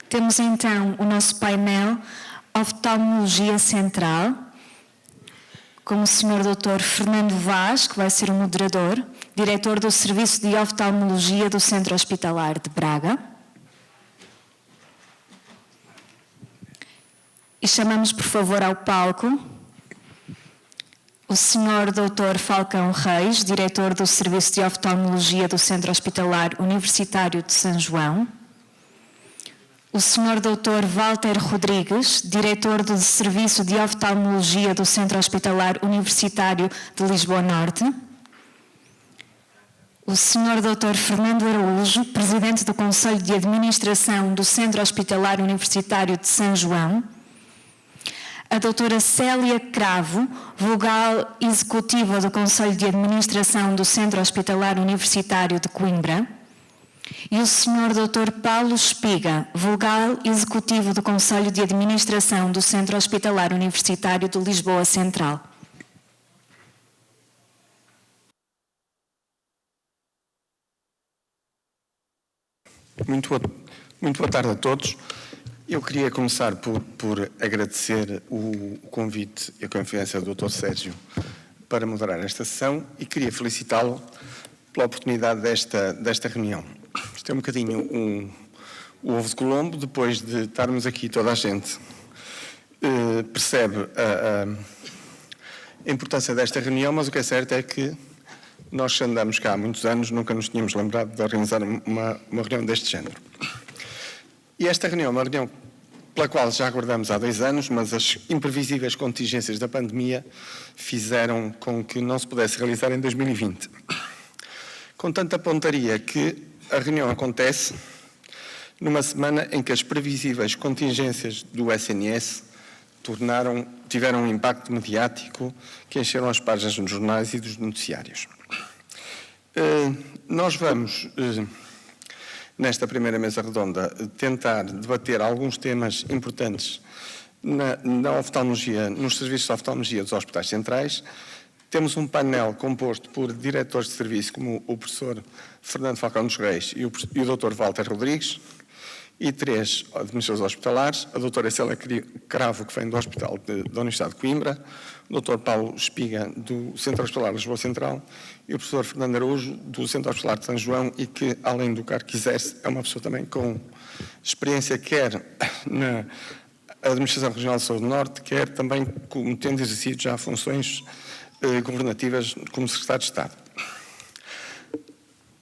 Temos então o nosso painel Oftalmologia Central, com o Sr. Dr. Fernando Vaz, que vai ser o moderador, diretor do Serviço de Oftalmologia do Centro Hospitalar de Braga. E chamamos, por favor, ao palco o Sr. Dr. Falcão Reis, diretor do Serviço de Oftalmologia do Centro Hospitalar Universitário de São João. O Sr. Dr. Walter Rodrigues, diretor do Serviço de Oftalmologia do Centro Hospitalar Universitário de Lisboa Norte. O Sr. Dr. Fernando Araújo, presidente do Conselho de Administração do Centro Hospitalar Universitário de São João. A doutora Célia Cravo, vogal executiva do Conselho de Administração do Centro Hospitalar Universitário de Coimbra. E o Sr. Dr. Paulo Espiga, vogal executivo do Conselho de Administração do Centro Hospitalar Universitário de Lisboa Central. Muito boa tarde a todos. Eu queria começar por agradecer o convite e a confiança do Dr. Sérgio para moderar esta sessão e queria felicitá-lo pela oportunidade desta reunião. Isto é um bocadinho o ovo de Colombo, depois de estarmos aqui toda a gente percebe a importância desta reunião, mas o que é certo é que nós andamos cá há muitos anos, nunca nos tínhamos lembrado de organizar uma reunião deste género. E esta reunião é uma reunião pela qual já aguardamos há 2 anos, mas as imprevisíveis contingências da pandemia fizeram com que não se pudesse realizar em 2020. Com tanta pontaria que a reunião acontece numa semana em que as previsíveis contingências do SNS tiveram um impacto mediático que encheram as páginas nos jornais e dos noticiários. Nós vamos, nesta primeira mesa redonda, tentar debater alguns temas importantes na oftalmologia, nos serviços de oftalmologia dos hospitais centrais. Temos um painel composto por diretores de serviço, como o professor Fernando Falcão dos Reis e o Dr. Walter Rodrigues, e 3 administradores hospitalares, a doutora Célia Cravo, que vem do Hospital da Universidade de Coimbra, o Dr. Paulo Espiga, do Centro Hospitalar de Lisboa Central, e o professor Fernando Araújo, do Centro Hospitalar de São João, e que, além do cargo que exerce, é uma pessoa também com experiência, quer na Administração Regional de Saúde do Norte, quer também tendo exercido já funções governativas como Secretário de Estado.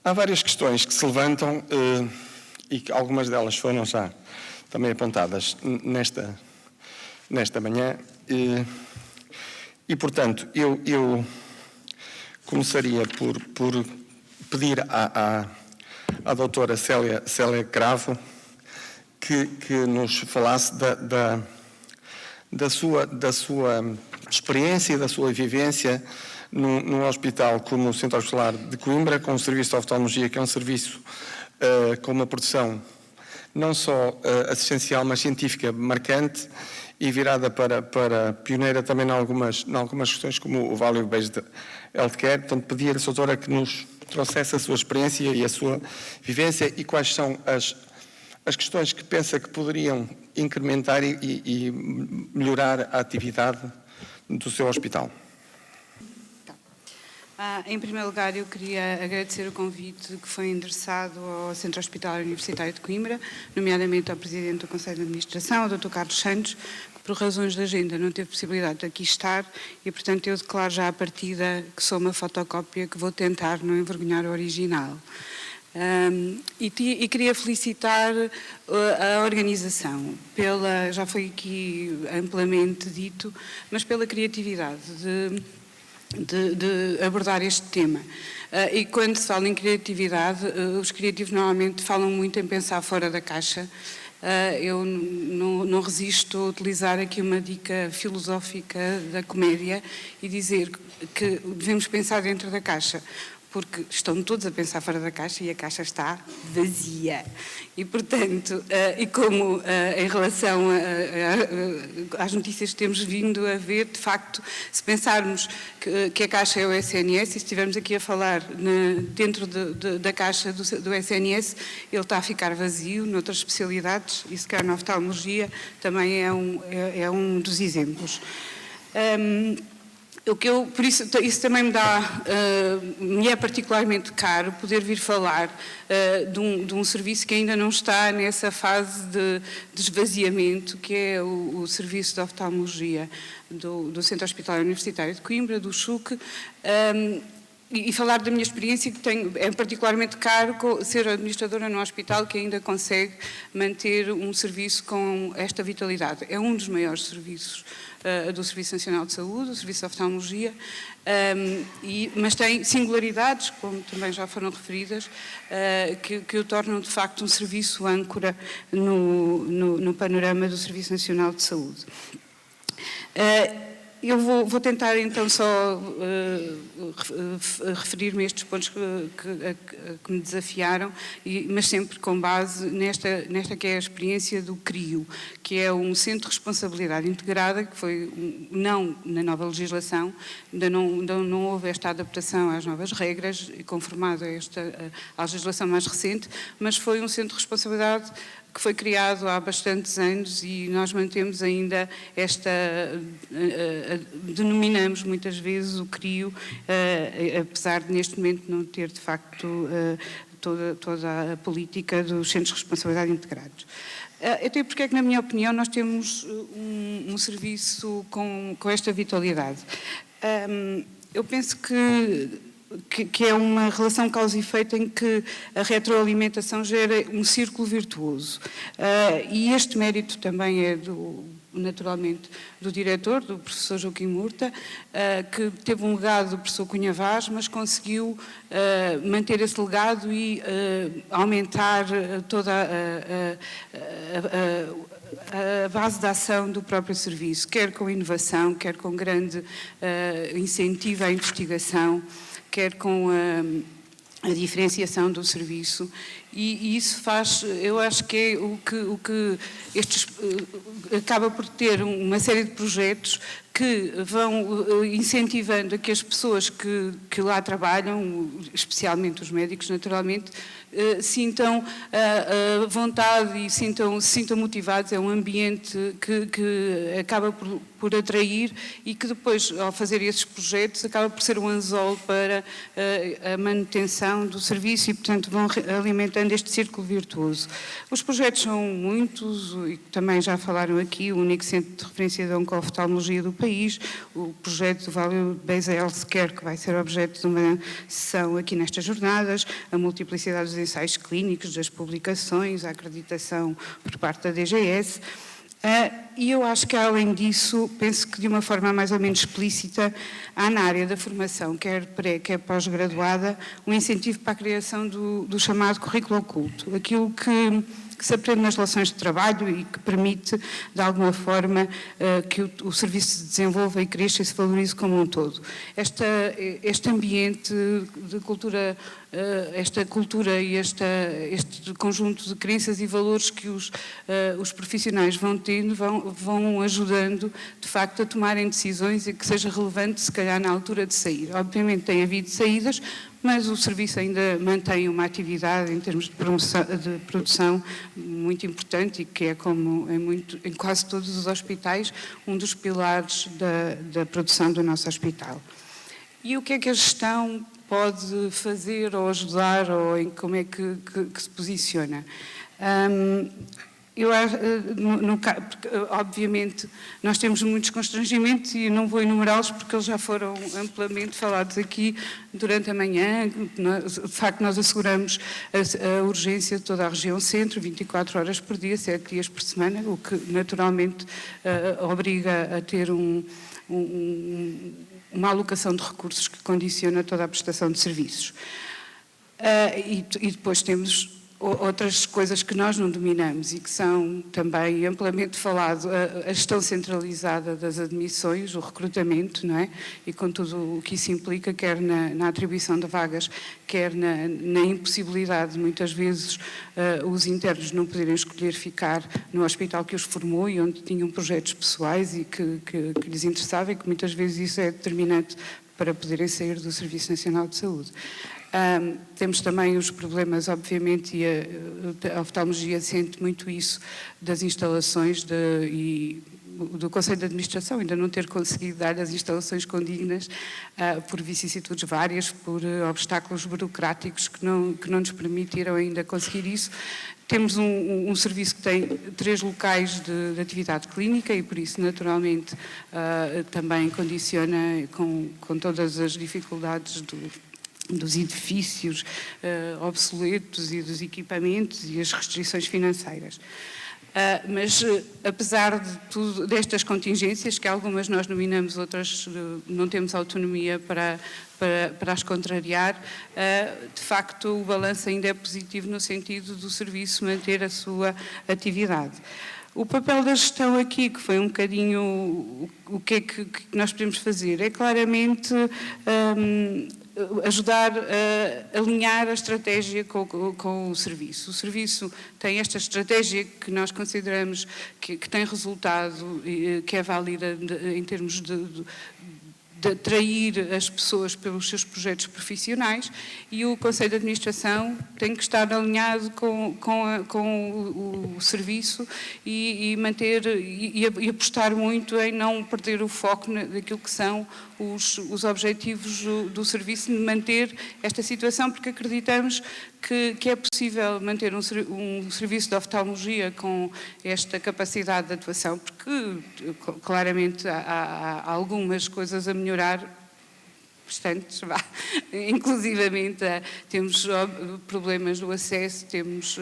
Há várias questões que se levantam e que algumas delas foram já também apontadas nesta manhã e portanto, eu começaria por pedir à doutora Célia Cravo que nos falasse da sua experiência e da sua vivência num hospital como o Centro Hospitalar de Coimbra, com o Serviço de Oftalmologia, que é um serviço com uma produção não só assistencial, mas científica marcante e virada para pioneira também em algumas questões, como o Value-Based Healthcare. Portanto, pedir à doutora que nos trouxesse a sua experiência e a sua vivência e quais são as questões que pensa que poderiam incrementar e melhorar a atividade do seu hospital. Em primeiro lugar, eu queria agradecer o convite que foi endereçado ao Centro Hospitalar Universitário de Coimbra, nomeadamente ao Presidente do Conselho de Administração, o Dr. Carlos Santos, que por razões de agenda não teve possibilidade de aqui estar e, portanto, eu declaro já à partida que sou uma fotocópia que vou tentar não envergonhar o original. E queria felicitar a organização, já foi aqui amplamente dito, mas pela criatividade de abordar este tema. E quando se fala em criatividade, os criativos normalmente falam muito em pensar fora da caixa. Eu não resisto a utilizar aqui uma dica filosófica da comédia e dizer que devemos pensar dentro da caixa, porque estão todos a pensar fora da caixa e a caixa está vazia. E, portanto, e como em relação às notícias que temos vindo a ver, de facto, se pensarmos que a caixa é o SNS, e se estivermos aqui a falar dentro da caixa do SNS, ele está a ficar vazio noutras especialidades, e se calhar na oftalmologia também é um dos exemplos. Por isso também me é particularmente caro poder vir falar de um serviço que ainda não está nessa fase de esvaziamento, que é o serviço de oftalmologia do Centro Hospitalar Universitário de Coimbra, do CHUC, e falar da minha experiência, que é particularmente caro ser administradora num hospital que ainda consegue manter um serviço com esta vitalidade. É um dos maiores serviços do Serviço Nacional de Saúde, o Serviço de Oftalmologia, mas tem singularidades, como também já foram referidas, que o tornam de facto um serviço âncora no panorama do Serviço Nacional de Saúde. Eu vou tentar então só referir-me a estes pontos que me desafiaram, mas sempre com base nesta que é a experiência do CRIO, que é um Centro de Responsabilidade Integrada, que foi não na nova legislação, ainda não houve esta adaptação às novas regras, conformado à legislação mais recente, mas foi um Centro de Responsabilidade que foi criado há bastantes anos e nós mantemos ainda denominamos muitas vezes o CRIO, apesar de neste momento não ter de facto toda a política dos Centros de Responsabilidade Integrados. Até porque é que, na minha opinião, nós temos um serviço com esta vitalidade. Eu penso que é uma relação causa e efeito em que a retroalimentação gera um círculo virtuoso. E este mérito também é naturalmente do diretor, do professor Joaquim Murta, que teve um legado do professor Cunha Vaz, mas conseguiu manter esse legado e aumentar toda a base de ação do próprio serviço, quer com inovação, quer com grande incentivo à investigação, quer com a diferenciação do serviço, e isso faz, eu acho que é o que acaba por ter uma série de projetos que vão incentivando a que as pessoas que lá trabalham, especialmente os médicos, naturalmente, sintam vontade e se sintam motivados. É um ambiente que acaba por atrair e que depois, ao fazer esses projetos, acaba por ser um anzol para a manutenção do serviço e, portanto, vão alimentando este círculo virtuoso. Os projetos são muitos e também já falaram aqui: o único centro de referência de onco-oftalmologia do país, o projeto do Value Based Healthcare, que vai ser objeto de uma sessão aqui nestas jornadas, a multiplicidade dos ensaios clínicos, das publicações, a acreditação por parte da DGS. E eu acho que, além disso, penso que de uma forma mais ou menos explícita, há na área da formação, quer pré, quer pós-graduada, um incentivo para a criação do chamado currículo oculto, aquilo que se aprende nas relações de trabalho e que permite, de alguma forma, que o serviço se desenvolva e cresça e se valorize como um todo. Este ambiente de cultura, esta cultura e este conjunto de crenças e valores que os profissionais vão tendo, vão ajudando, de facto, a tomarem decisões e que seja relevante, se calhar, na altura de sair. Obviamente tem havido saídas, mas o serviço ainda mantém uma atividade em termos de produção muito importante e que é, como em quase todos os hospitais, um dos pilares da produção do nosso hospital. E o que é que a gestão pode fazer ou ajudar, ou como é que se posiciona? Porque, obviamente, nós temos muitos constrangimentos e não vou enumerá-los porque eles já foram amplamente falados aqui durante a manhã. De facto, nós asseguramos a urgência de toda a região centro, 24 horas por dia, 7 dias por semana, o que naturalmente obriga a ter uma alocação de recursos que condiciona toda a prestação de serviços. E depois temos Outras coisas que nós não dominamos e que são também amplamente falado, a gestão centralizada das admissões, o recrutamento, não é? E com tudo o que isso implica, quer na atribuição de vagas, quer na impossibilidade, muitas vezes, os internos não poderem escolher ficar no hospital que os formou e onde tinham projetos pessoais e que lhes interessava, e que muitas vezes isso é determinante para poderem sair do Serviço Nacional de Saúde. Temos também os problemas, obviamente, e a oftalmologia sente muito isso, das instalações e do Conselho de Administração, ainda não ter conseguido dar as instalações condignas por vicissitudes várias, por obstáculos burocráticos que não nos permitiram ainda conseguir isso. Temos um serviço que tem 3 locais de atividade clínica e, por isso, naturalmente, também condiciona com todas as dificuldades dos edifícios obsoletos e dos equipamentos e as restrições financeiras. Mas, apesar de tudo, destas contingências, que algumas nós dominamos, outras não temos autonomia para as contrariar, de facto o balanço ainda é positivo no sentido do serviço manter a sua atividade. O papel da gestão aqui, que foi um bocadinho o que é que nós podemos fazer, é claramente ajudar a alinhar a estratégia com o serviço. O serviço tem esta estratégia que nós consideramos que tem resultado, que é válida em termos de atrair as pessoas pelos seus projetos profissionais, e o Conselho de Administração tem que estar alinhado com o serviço e manter e apostar muito em não perder o foco daquilo que são os objetivos do serviço, de manter esta situação, porque acreditamos que é possível manter um serviço de oftalmologia com esta capacidade de atuação, porque claramente há algumas coisas a melhorar, bastantes, inclusivamente temos problemas no acesso, temos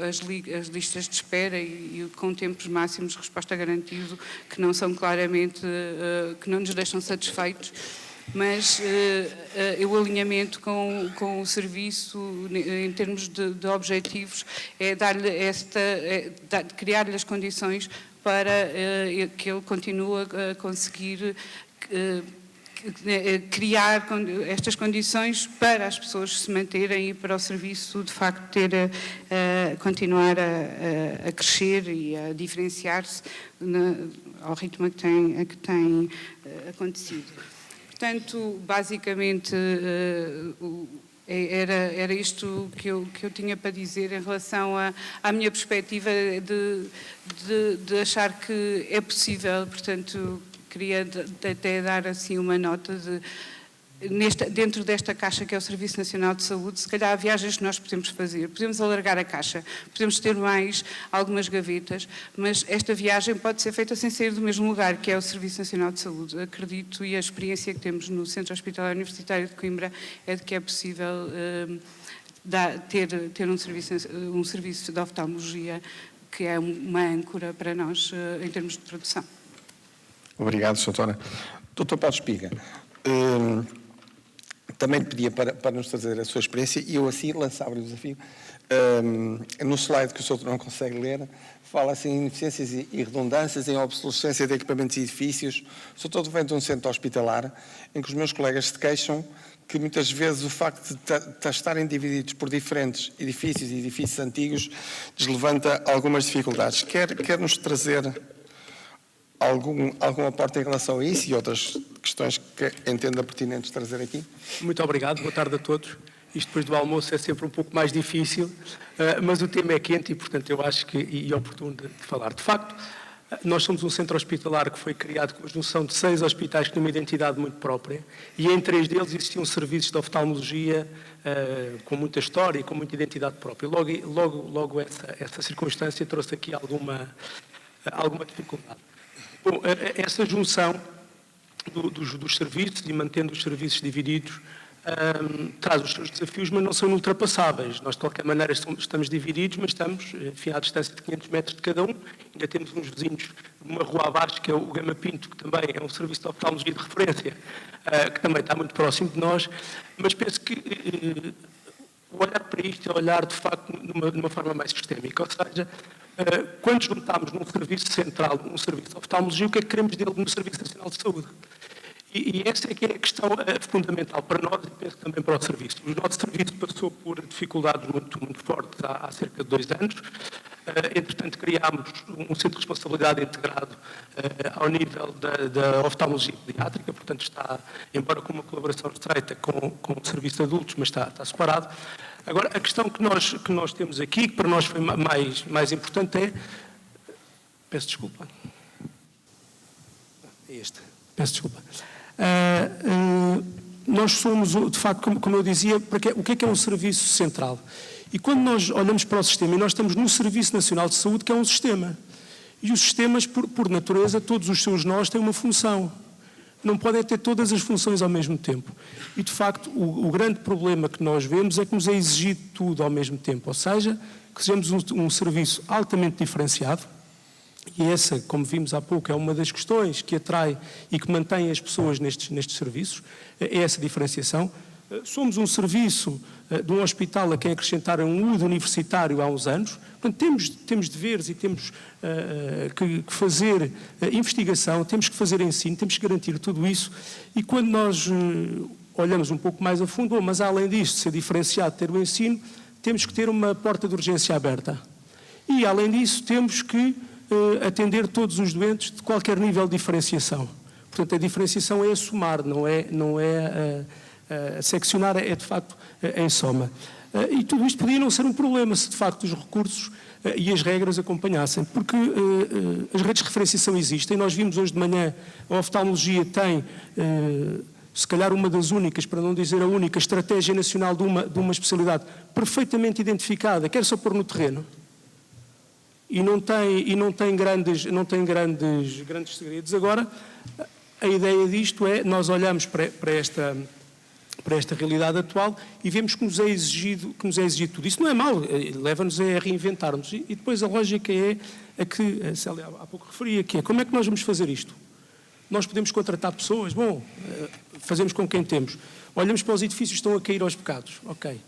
as listas de espera e com tempos máximos de resposta garantido que não são claramente, que não nos deixam satisfeitos. Mas o alinhamento com o serviço, em termos de objetivos, é dar-lhe criar-lhe as condições para que ele continue a conseguir criar estas condições para as pessoas se manterem e para o serviço, de facto, continuar a crescer e a diferenciar-se ao ritmo a que tem acontecido. Portanto, basicamente, era isto que eu tinha para dizer em relação à minha perspectiva de achar que é possível. Portanto, queria até dar assim uma nota dentro desta caixa que é o Serviço Nacional de Saúde, se calhar há viagens que nós podemos fazer, podemos alargar a caixa, podemos ter mais algumas gavetas, mas esta viagem pode ser feita sem sair do mesmo lugar, que é o Serviço Nacional de Saúde. Acredito, e a experiência que temos no Centro Hospitalar Universitário de Coimbra é de que é possível ter um serviço de oftalmologia que é uma âncora para nós em termos de produção. Obrigado, Doutora. Dr. Paulo Espiga, também pedia para nos trazer a sua experiência e eu assim lançava o desafio. No slide que o senhor não consegue ler, fala-se em ineficiências e redundâncias, em obsolescência de equipamentos e edifícios. Sou todo vendo um centro hospitalar em que os meus colegas se queixam que muitas vezes o facto de estarem divididos por diferentes edifícios e edifícios antigos deslevanta algumas dificuldades. Quer nos trazer algum aporte em relação a isso e outras questões que entenda pertinentes trazer aqui? Muito obrigado, boa tarde a todos. Isto depois do almoço é sempre um pouco mais difícil, mas o tema é quente e, portanto, eu acho que é oportuno de falar. De facto, nós somos um centro hospitalar que foi criado com a junção de 6 hospitais que têm uma identidade muito própria e em 3 deles existiam serviços de oftalmologia com muita história e com muita identidade própria. Logo essa circunstância trouxe aqui alguma dificuldade. Bom, essa junção dos serviços e mantendo os serviços divididos traz os seus desafios, mas não são ultrapassáveis. Nós, de qualquer maneira, estamos divididos, mas estamos, enfim, à distância de 500 metros de cada um. Ainda temos uns vizinhos de uma rua abaixo, que é o Gama Pinto, que também é um serviço de oftalmologia de referência, que também está muito próximo de nós. Mas penso que o olhar para isto é olhar, de facto, numa forma mais sistémica. Ou seja, quando juntamos num serviço central, num serviço de oftalmologia, o que é que queremos dele no Serviço Nacional de Saúde? E essa é que é a questão fundamental para nós e penso também para o serviço. O nosso serviço passou por dificuldades muito fortes há cerca de 2 anos. Entretanto, criámos um centro de responsabilidade integrado ao nível da oftalmologia pediátrica, portanto está, embora com uma colaboração estreita com o serviço de adultos, mas está separado. Agora, a questão que nós temos aqui, que para nós foi mais importante é... Peço desculpa. É este. Peço desculpa. Nós somos, de facto, como eu dizia, o que é um serviço central? E quando nós olhamos para o sistema, e nós estamos no Serviço Nacional de Saúde, que é um sistema. E os sistemas, por natureza, todos os seus nós têm uma função. Não podem ter todas as funções ao mesmo tempo. E, de facto, o grande problema que nós vemos é que nos é exigido tudo ao mesmo tempo. Ou seja, que sejamos um serviço altamente diferenciado. E essa, como vimos há pouco, é uma das questões que atrai e que mantém as pessoas nestes serviços, é essa diferenciação. Somos um serviço de um hospital a quem acrescentaram um UD universitário há uns anos. Portanto, temos deveres e temos que fazer investigação, temos que fazer ensino, temos que garantir tudo isso. E quando nós olhamos um pouco mais a fundo, mas além disto, ser diferenciado, ter o ensino, temos que ter uma porta de urgência aberta. E, além disso, temos que atender todos os doentes de qualquer nível de diferenciação. Portanto, a diferenciação é a somar, não é seccionar, é de facto em soma. E tudo isto podia não ser um problema se de facto os recursos e as regras acompanhassem, porque as redes de referenciação existem. Nós vimos hoje de manhã, a oftalmologia tem, se calhar uma das únicas, para não dizer a única, estratégia nacional de uma especialidade perfeitamente identificada, quer só pôr no terreno. E não tem grandes segredos. Agora, a ideia disto é, nós olhamos para esta realidade atual e vemos que nos é exigido tudo. Isso não é mau, leva-nos a reinventarmos. E depois a lógica é a que a Célia há pouco referia, que é como é que nós vamos fazer isto? Nós podemos contratar pessoas? Bom, fazemos com quem temos. Olhamos para os edifícios que estão a cair aos bocados. Ok.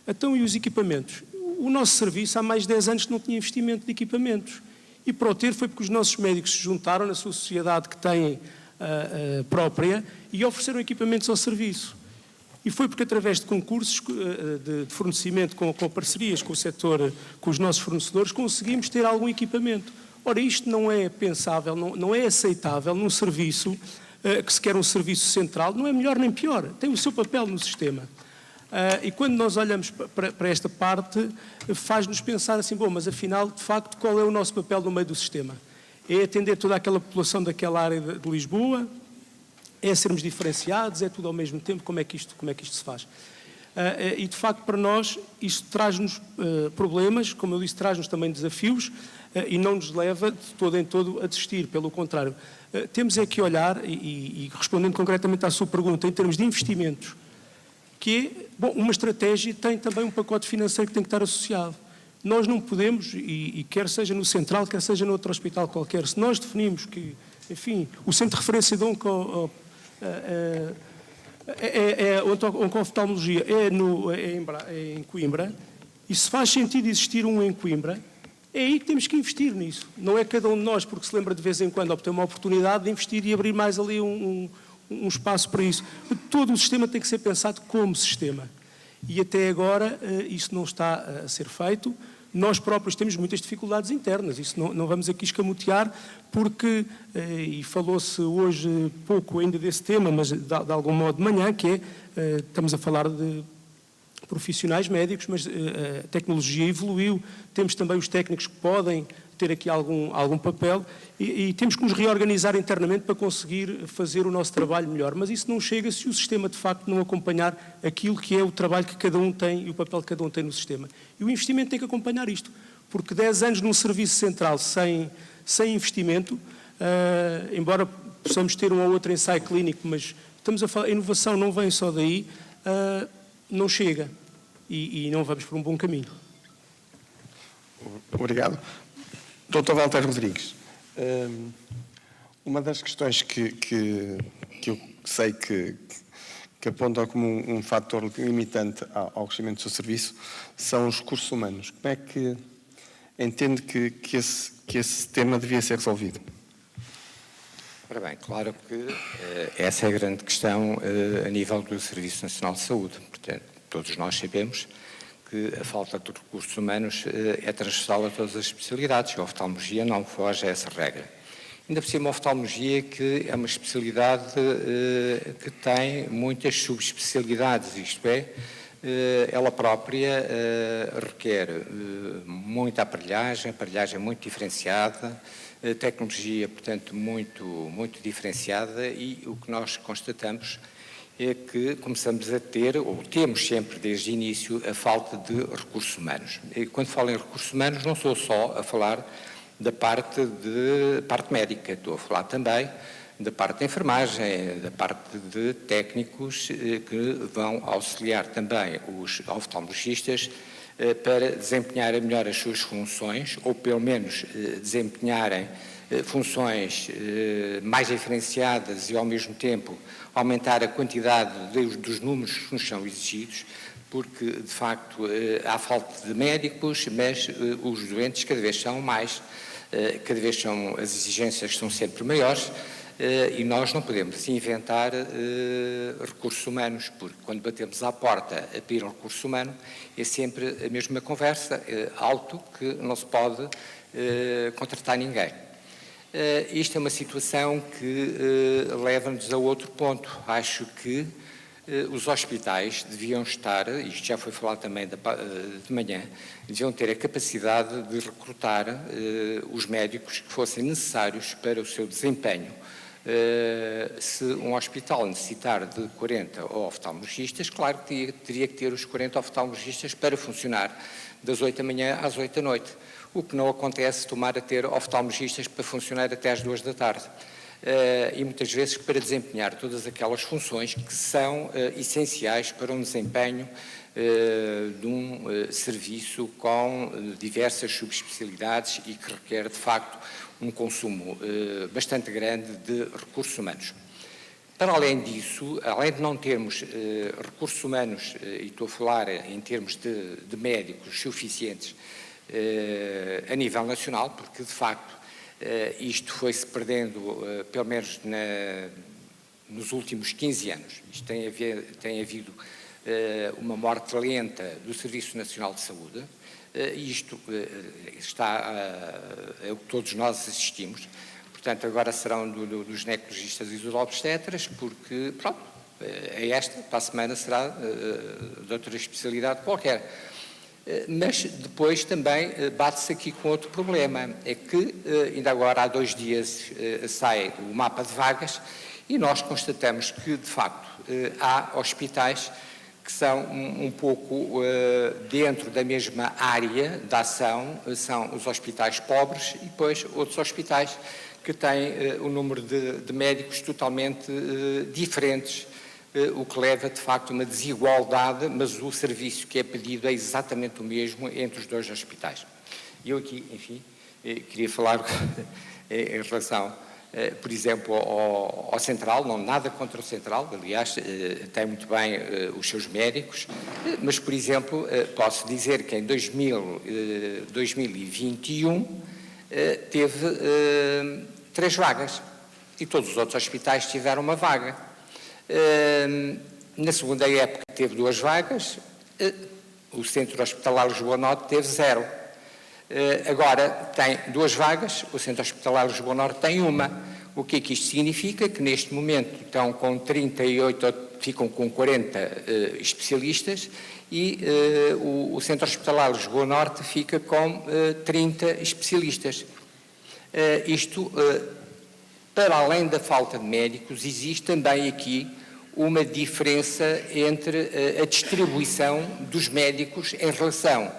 Então, e os equipamentos? O nosso serviço há mais de 10 anos que não tinha investimento de equipamentos. E para o ter foi porque os nossos médicos se juntaram na sua sociedade que têm própria e ofereceram equipamentos ao serviço. E foi porque através de concursos de fornecimento com parcerias com o setor, com os nossos fornecedores, conseguimos ter algum equipamento. Ora, isto não é pensável, não é aceitável num serviço que se quer um serviço central, não é melhor nem pior, tem o seu papel no sistema. E quando nós olhamos para esta parte, faz-nos pensar assim, bom, mas afinal, de facto, qual é o nosso papel no meio do sistema? É atender toda aquela população daquela área de Lisboa? É sermos diferenciados? É tudo ao mesmo tempo? Como é que isto se faz? E, de facto, para nós, isto traz-nos problemas, como eu disse, traz-nos também desafios e não nos leva de todo em todo a desistir, pelo contrário. Temos é que olhar, e respondendo concretamente à sua pergunta, em termos de investimentos, que é, bom, uma estratégia tem também um pacote financeiro que tem que estar associado. Nós não podemos, e quer seja no central, quer seja noutro hospital qualquer, se nós definimos que, enfim, o centro de referência de onco-oftalmologia é em Coimbra, e se faz sentido existir um em Coimbra, é aí que temos que investir nisso. Não é cada um de nós, porque se lembra de vez em quando, obter uma oportunidade de investir e abrir mais ali um espaço para isso. Todo o sistema tem que ser pensado como sistema. E até agora isso não está a ser feito. Nós próprios temos muitas dificuldades internas, isso não vamos aqui escamotear, porque, e falou-se hoje pouco ainda desse tema, mas de algum modo de manhã, que é, estamos a falar de profissionais médicos, mas a tecnologia evoluiu, temos também os técnicos que podem ter aqui algum papel e temos que nos reorganizar internamente para conseguir fazer o nosso trabalho melhor. Mas isso não chega se o sistema, de facto, não acompanhar aquilo que é o trabalho que cada um tem e o papel que cada um tem no sistema. E o investimento tem que acompanhar isto, porque 10 anos num serviço central sem investimento, embora possamos ter um ou outro ensaio clínico, mas estamos a falar, a inovação não vem só daí, não chega e não vamos por um bom caminho. Obrigado. Dr. Walter Rodrigues, uma das questões que eu sei que que apontam como um fator limitante ao crescimento do seu serviço são os recursos humanos. Como é que entende que esse tema devia ser resolvido? Ora bem, claro que essa é a grande questão a nível do Serviço Nacional de Saúde. Portanto, todos nós sabemos que a falta de recursos humanos é transversal a todas as especialidades. A oftalmologia não foge a essa regra. Ainda por cima, a oftalmologia que é uma especialidade que tem muitas subespecialidades, isto é, ela própria requer muita aparelhagem muito diferenciada, tecnologia, portanto, muito diferenciada, e o que nós constatamos é que começamos a ter, ou temos sempre desde o início, a falta de recursos humanos. E quando falo em recursos humanos, não sou só a falar da parte médica, estou a falar também da parte da enfermagem, da parte de técnicos que vão auxiliar também os oftalmologistas para desempenharem melhor as suas funções, ou pelo menos desempenharem funções mais diferenciadas e, ao mesmo tempo, aumentar a quantidade dos números que nos são exigidos, porque, de facto, há falta de médicos, mas os doentes cada vez são mais, as exigências são sempre maiores, e nós não podemos inventar recursos humanos, porque quando batemos à porta a pedir um recurso humano é sempre a mesma conversa, alto, que não se pode contratar ninguém. Isto é uma situação que leva-nos a outro ponto. Acho que os hospitais deviam estar, isto já foi falado também de manhã, deviam ter a capacidade de recrutar os médicos que fossem necessários para o seu desempenho. Se um hospital necessitar de 40 oftalmologistas, claro que teria que ter os 40 oftalmologistas para funcionar das 8 da manhã às 8 da noite. O que não acontece tomar a ter oftalmologistas para funcionar até às 2 da tarde. E muitas vezes para desempenhar todas aquelas funções que são essenciais para um desempenho de um serviço com diversas subespecialidades e que requer, de facto, um consumo bastante grande de recursos humanos. Para além disso, além de não termos recursos humanos, e estou a falar em termos de médicos suficientes a nível nacional, porque, de facto, isto foi-se perdendo, pelo menos nos últimos 15 anos. Isto tem havido uma morte lenta do Serviço Nacional de Saúde, e isto é o que todos nós assistimos. Portanto, agora serão dos ginecologistas e dos obstetras, porque, pronto, é esta, para a semana será de outra especialidade qualquer. Mas depois também bate-se aqui com outro problema, é que ainda agora há 2 dias sai o mapa de vagas e nós constatamos que, de facto, há hospitais que são um pouco dentro da mesma área de ação, são os hospitais pobres e depois outros hospitais que têm um número de médicos totalmente diferentes, o que leva, de facto, a uma desigualdade, mas o serviço que é pedido é exatamente o mesmo entre os 2 hospitais. Eu aqui, enfim, queria falar em relação, por exemplo, ao Central, não nada contra o Central, aliás, tem muito bem os seus médicos, mas, por exemplo, posso dizer que em 2021 teve 3 vagas e todos os outros hospitais tiveram uma vaga. Na segunda época teve 2 vagas, o Centro Hospitalar Lisboa Norte teve 0. Agora tem 2 vagas, o Centro Hospitalar Lisboa Norte tem 1. O que é que isto significa? Que neste momento estão com 38, ficam com 40 especialistas e o Centro Hospitalar Lisboa Norte fica com 30 especialistas. Isto, para além da falta de médicos, existe também aqui uma diferença entre a distribuição dos médicos em relação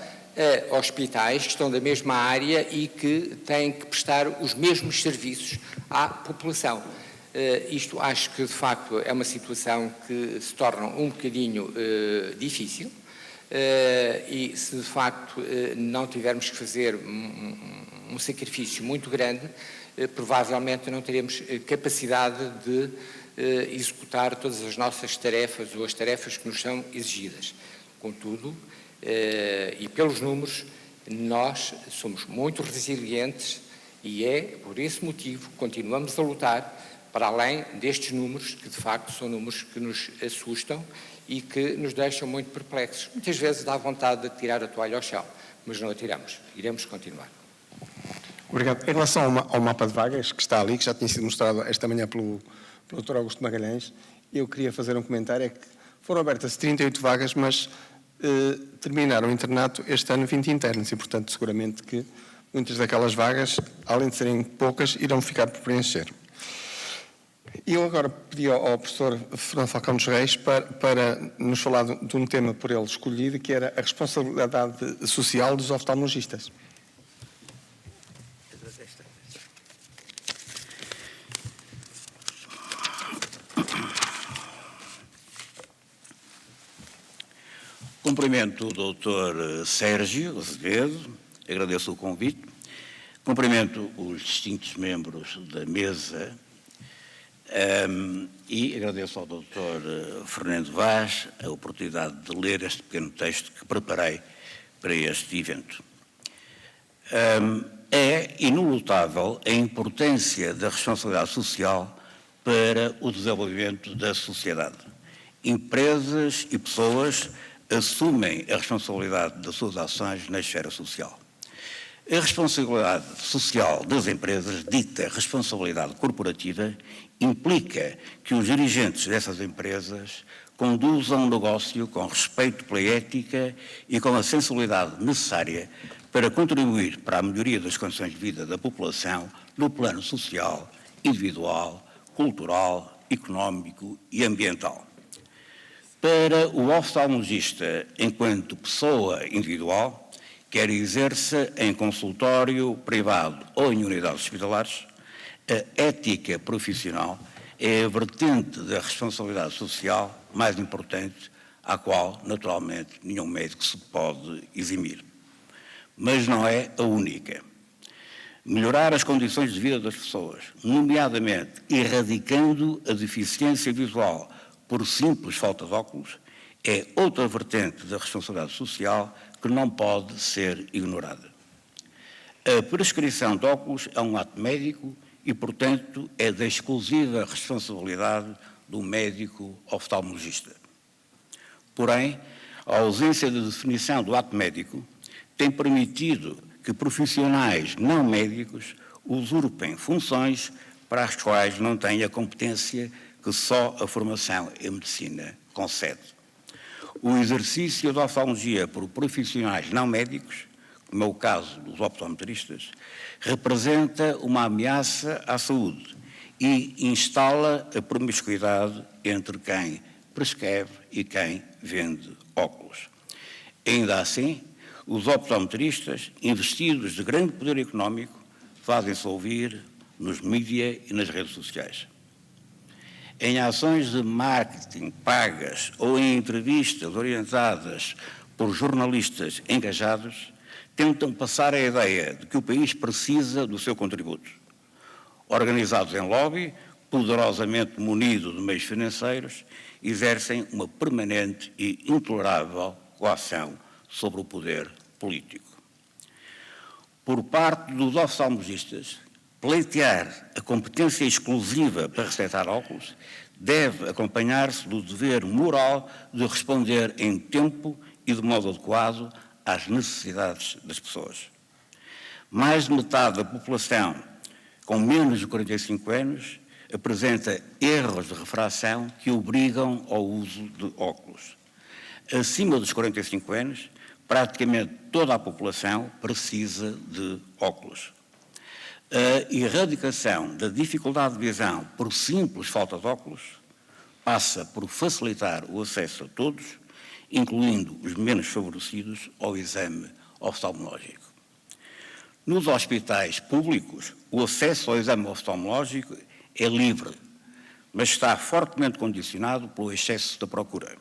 a hospitais que estão da mesma área e que têm que prestar os mesmos serviços à população. Isto acho que, de facto, é uma situação que se torna um bocadinho difícil e se, de facto, não tivermos que fazer um sacrifício muito grande, provavelmente não teremos capacidade de executar todas as nossas tarefas ou as tarefas que nos são exigidas. Contudo, e pelos números, nós somos muito resilientes e é por esse motivo que continuamos a lutar para além destes números, que de facto são números que nos assustam e que nos deixam muito perplexos. Muitas vezes dá vontade de tirar a toalha ao chão, mas não a tiramos. Iremos continuar. Obrigado. Em relação ao mapa de vagas que está ali, que já tinha sido mostrado esta manhã pelo Dr. Augusto Magalhães, eu queria fazer um comentário, é que foram abertas 38 vagas, mas terminaram o internato este ano 20 internos e, portanto, seguramente que muitas daquelas vagas, além de serem poucas, irão ficar por preencher. Eu agora pedi ao professor Fernando Falcão dos Reis para nos falar de um tema por ele escolhido, que era a responsabilidade social dos oftalmologistas. Cumprimento o Dr. Sérgio Azevedo, agradeço o convite, cumprimento os distintos membros da mesa e agradeço ao Dr. Fernando Vaz a oportunidade de ler este pequeno texto que preparei para este evento. É inelutável a importância da responsabilidade social para o desenvolvimento da sociedade. Empresas e pessoas assumem a responsabilidade das suas ações na esfera social. A responsabilidade social das empresas, dita responsabilidade corporativa, implica que os dirigentes dessas empresas conduzam um negócio com respeito pela ética e com a sensibilidade necessária para contribuir para a melhoria das condições de vida da população no plano social, individual, cultural, económico e ambiental. Para o oftalmologista, enquanto pessoa individual, quer exerça em consultório privado ou em unidades hospitalares, a ética profissional é a vertente da responsabilidade social mais importante, à qual, naturalmente, nenhum médico se pode eximir. Mas não é a única. Melhorar as condições de vida das pessoas, nomeadamente erradicando a deficiência visual por simples falta de óculos, é outra vertente da responsabilidade social que não pode ser ignorada. A prescrição de óculos é um ato médico e, portanto, é da exclusiva responsabilidade do médico oftalmologista. Porém, a ausência de definição do ato médico tem permitido que profissionais não médicos usurpem funções para as quais não têm a competência que só a formação em medicina concede. O exercício da oftalmologia por profissionais não médicos, como é o caso dos optometristas, representa uma ameaça à saúde e instala a promiscuidade entre quem prescreve e quem vende óculos. Ainda assim, os optometristas, investidos de grande poder económico, fazem-se ouvir nos mídias e nas redes sociais. Em ações de marketing pagas ou em entrevistas orientadas por jornalistas engajados, tentam passar a ideia de que o país precisa do seu contributo. Organizados em lobby, poderosamente munido de meios financeiros, exercem uma permanente e intolerável coação sobre o poder político. Por parte dos oftalmologistas, pleitear a competência exclusiva para receitar óculos deve acompanhar-se do dever moral de responder em tempo e de modo adequado às necessidades das pessoas. Mais de metade da população com menos de 45 anos apresenta erros de refração que obrigam ao uso de óculos. Acima dos 45 anos, praticamente toda a população precisa de óculos. A erradicação da dificuldade de visão por simples falta de óculos passa por facilitar o acesso a todos, incluindo os menos favorecidos, ao exame oftalmológico. Nos hospitais públicos, o acesso ao exame oftalmológico é livre, mas está fortemente condicionado pelo excesso da procura.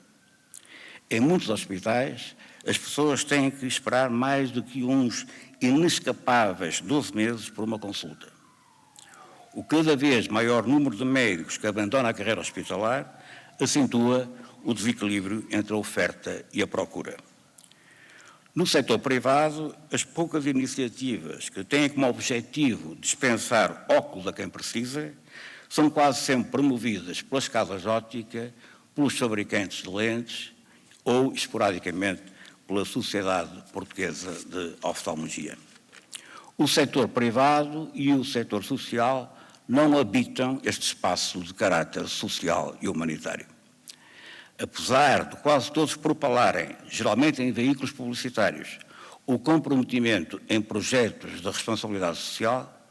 Em muitos hospitais, as pessoas têm que esperar mais do que uns inescapáveis 12 meses por uma consulta. O cada vez maior número de médicos que abandonam a carreira hospitalar acentua o desequilíbrio entre a oferta e a procura. No setor privado, as poucas iniciativas que têm como objetivo dispensar óculos a quem precisa são quase sempre promovidas pelas casas de óptica, pelos fabricantes de lentes ou, esporadicamente, pela Sociedade Portuguesa de Oftalmologia. O setor privado e o setor social não habitam este espaço de caráter social e humanitário. Apesar de quase todos propalarem, geralmente em veículos publicitários, o comprometimento em projetos de responsabilidade social,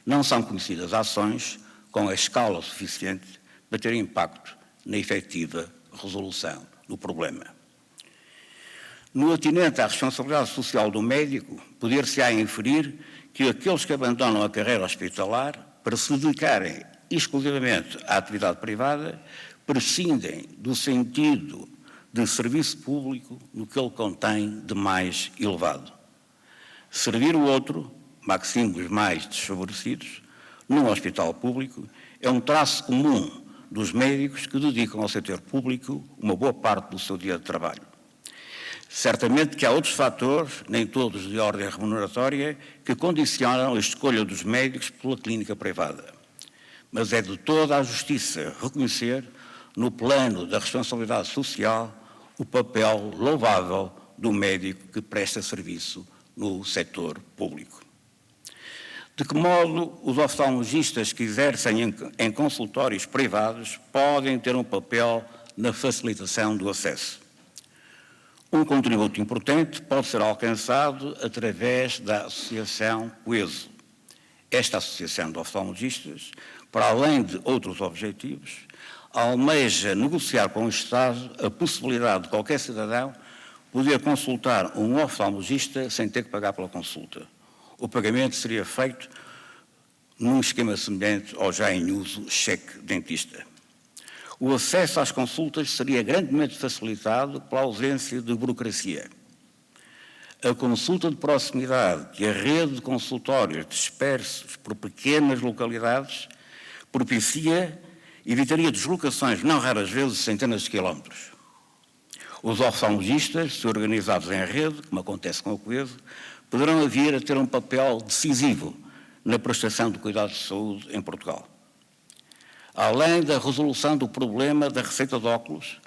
não são conhecidas ações com a escala suficiente para ter impacto na efetiva resolução do problema. No atinente à responsabilidade social do médico, poder-se-á inferir que aqueles que abandonam a carreira hospitalar para se dedicarem exclusivamente à atividade privada, prescindem do sentido de serviço público no que ele contém de mais elevado. Servir o outro, maxime os mais desfavorecidos, num hospital público, é um traço comum dos médicos que dedicam ao setor público uma boa parte do seu dia de trabalho. Certamente que há outros fatores, nem todos de ordem remuneratória, que condicionam a escolha dos médicos pela clínica privada. Mas é de toda a justiça reconhecer, no plano da responsabilidade social, o papel louvável do médico que presta serviço no setor público. De que modo os oftalmologistas que exercem em consultórios privados podem ter um papel na facilitação do acesso? Um contributo importante pode ser alcançado através da Associação Coeso. Esta Associação de Oftalmologistas, para além de outros objetivos, almeja negociar com o Estado a possibilidade de qualquer cidadão poder consultar um oftalmologista sem ter que pagar pela consulta. O pagamento seria feito num esquema semelhante ao já em uso cheque dentista. O acesso às consultas seria grandemente facilitado pela ausência de burocracia. A consulta de proximidade e a rede de consultórios dispersos por pequenas localidades evitaria deslocações, não raras vezes, de centenas de quilómetros. Os oftalmologistas, se organizados em rede, como acontece com a Coeso, poderão vir a ter um papel decisivo na prestação de cuidados de saúde em Portugal. Além da resolução do problema da receita de óculos,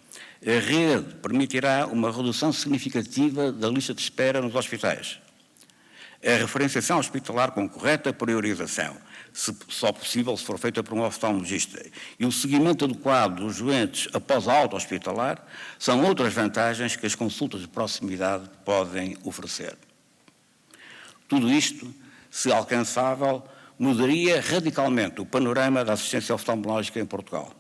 a rede permitirá uma redução significativa da lista de espera nos hospitais. A referenciação hospitalar com correta priorização, se só possível se for feita por um oftalmologista, e o seguimento adequado dos doentes após a alta hospitalar são outras vantagens que as consultas de proximidade podem oferecer. Tudo isto, se alcançável, mudaria radicalmente o panorama da assistência oftalmológica em Portugal.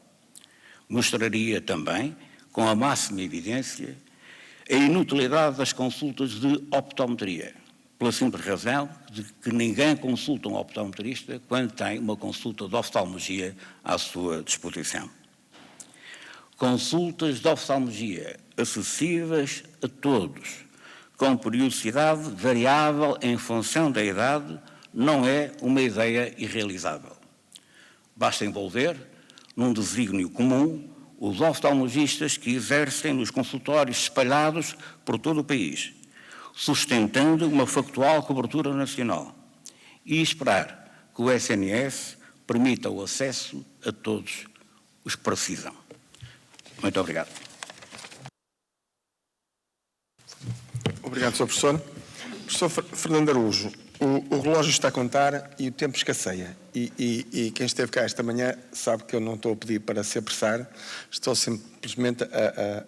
Mostraria também, com a máxima evidência, a inutilidade das consultas de optometria, pela simples razão de que ninguém consulta um optometrista quando tem uma consulta de oftalmologia à sua disposição. Consultas de oftalmologia acessíveis a todos, com periodicidade variável em função da idade, não é uma ideia irrealizável. Basta envolver, num desígnio comum, os oftalmologistas que exercem nos consultórios espalhados por todo o país, sustentando uma factual cobertura nacional, e esperar que o SNS permita o acesso a todos os que precisam. Muito obrigado. Obrigado, Sr. Professor. Professor Fernando Araújo, o relógio está a contar e o tempo escasseia. E quem esteve cá esta manhã sabe que eu não estou a pedir para se apressar, estou simplesmente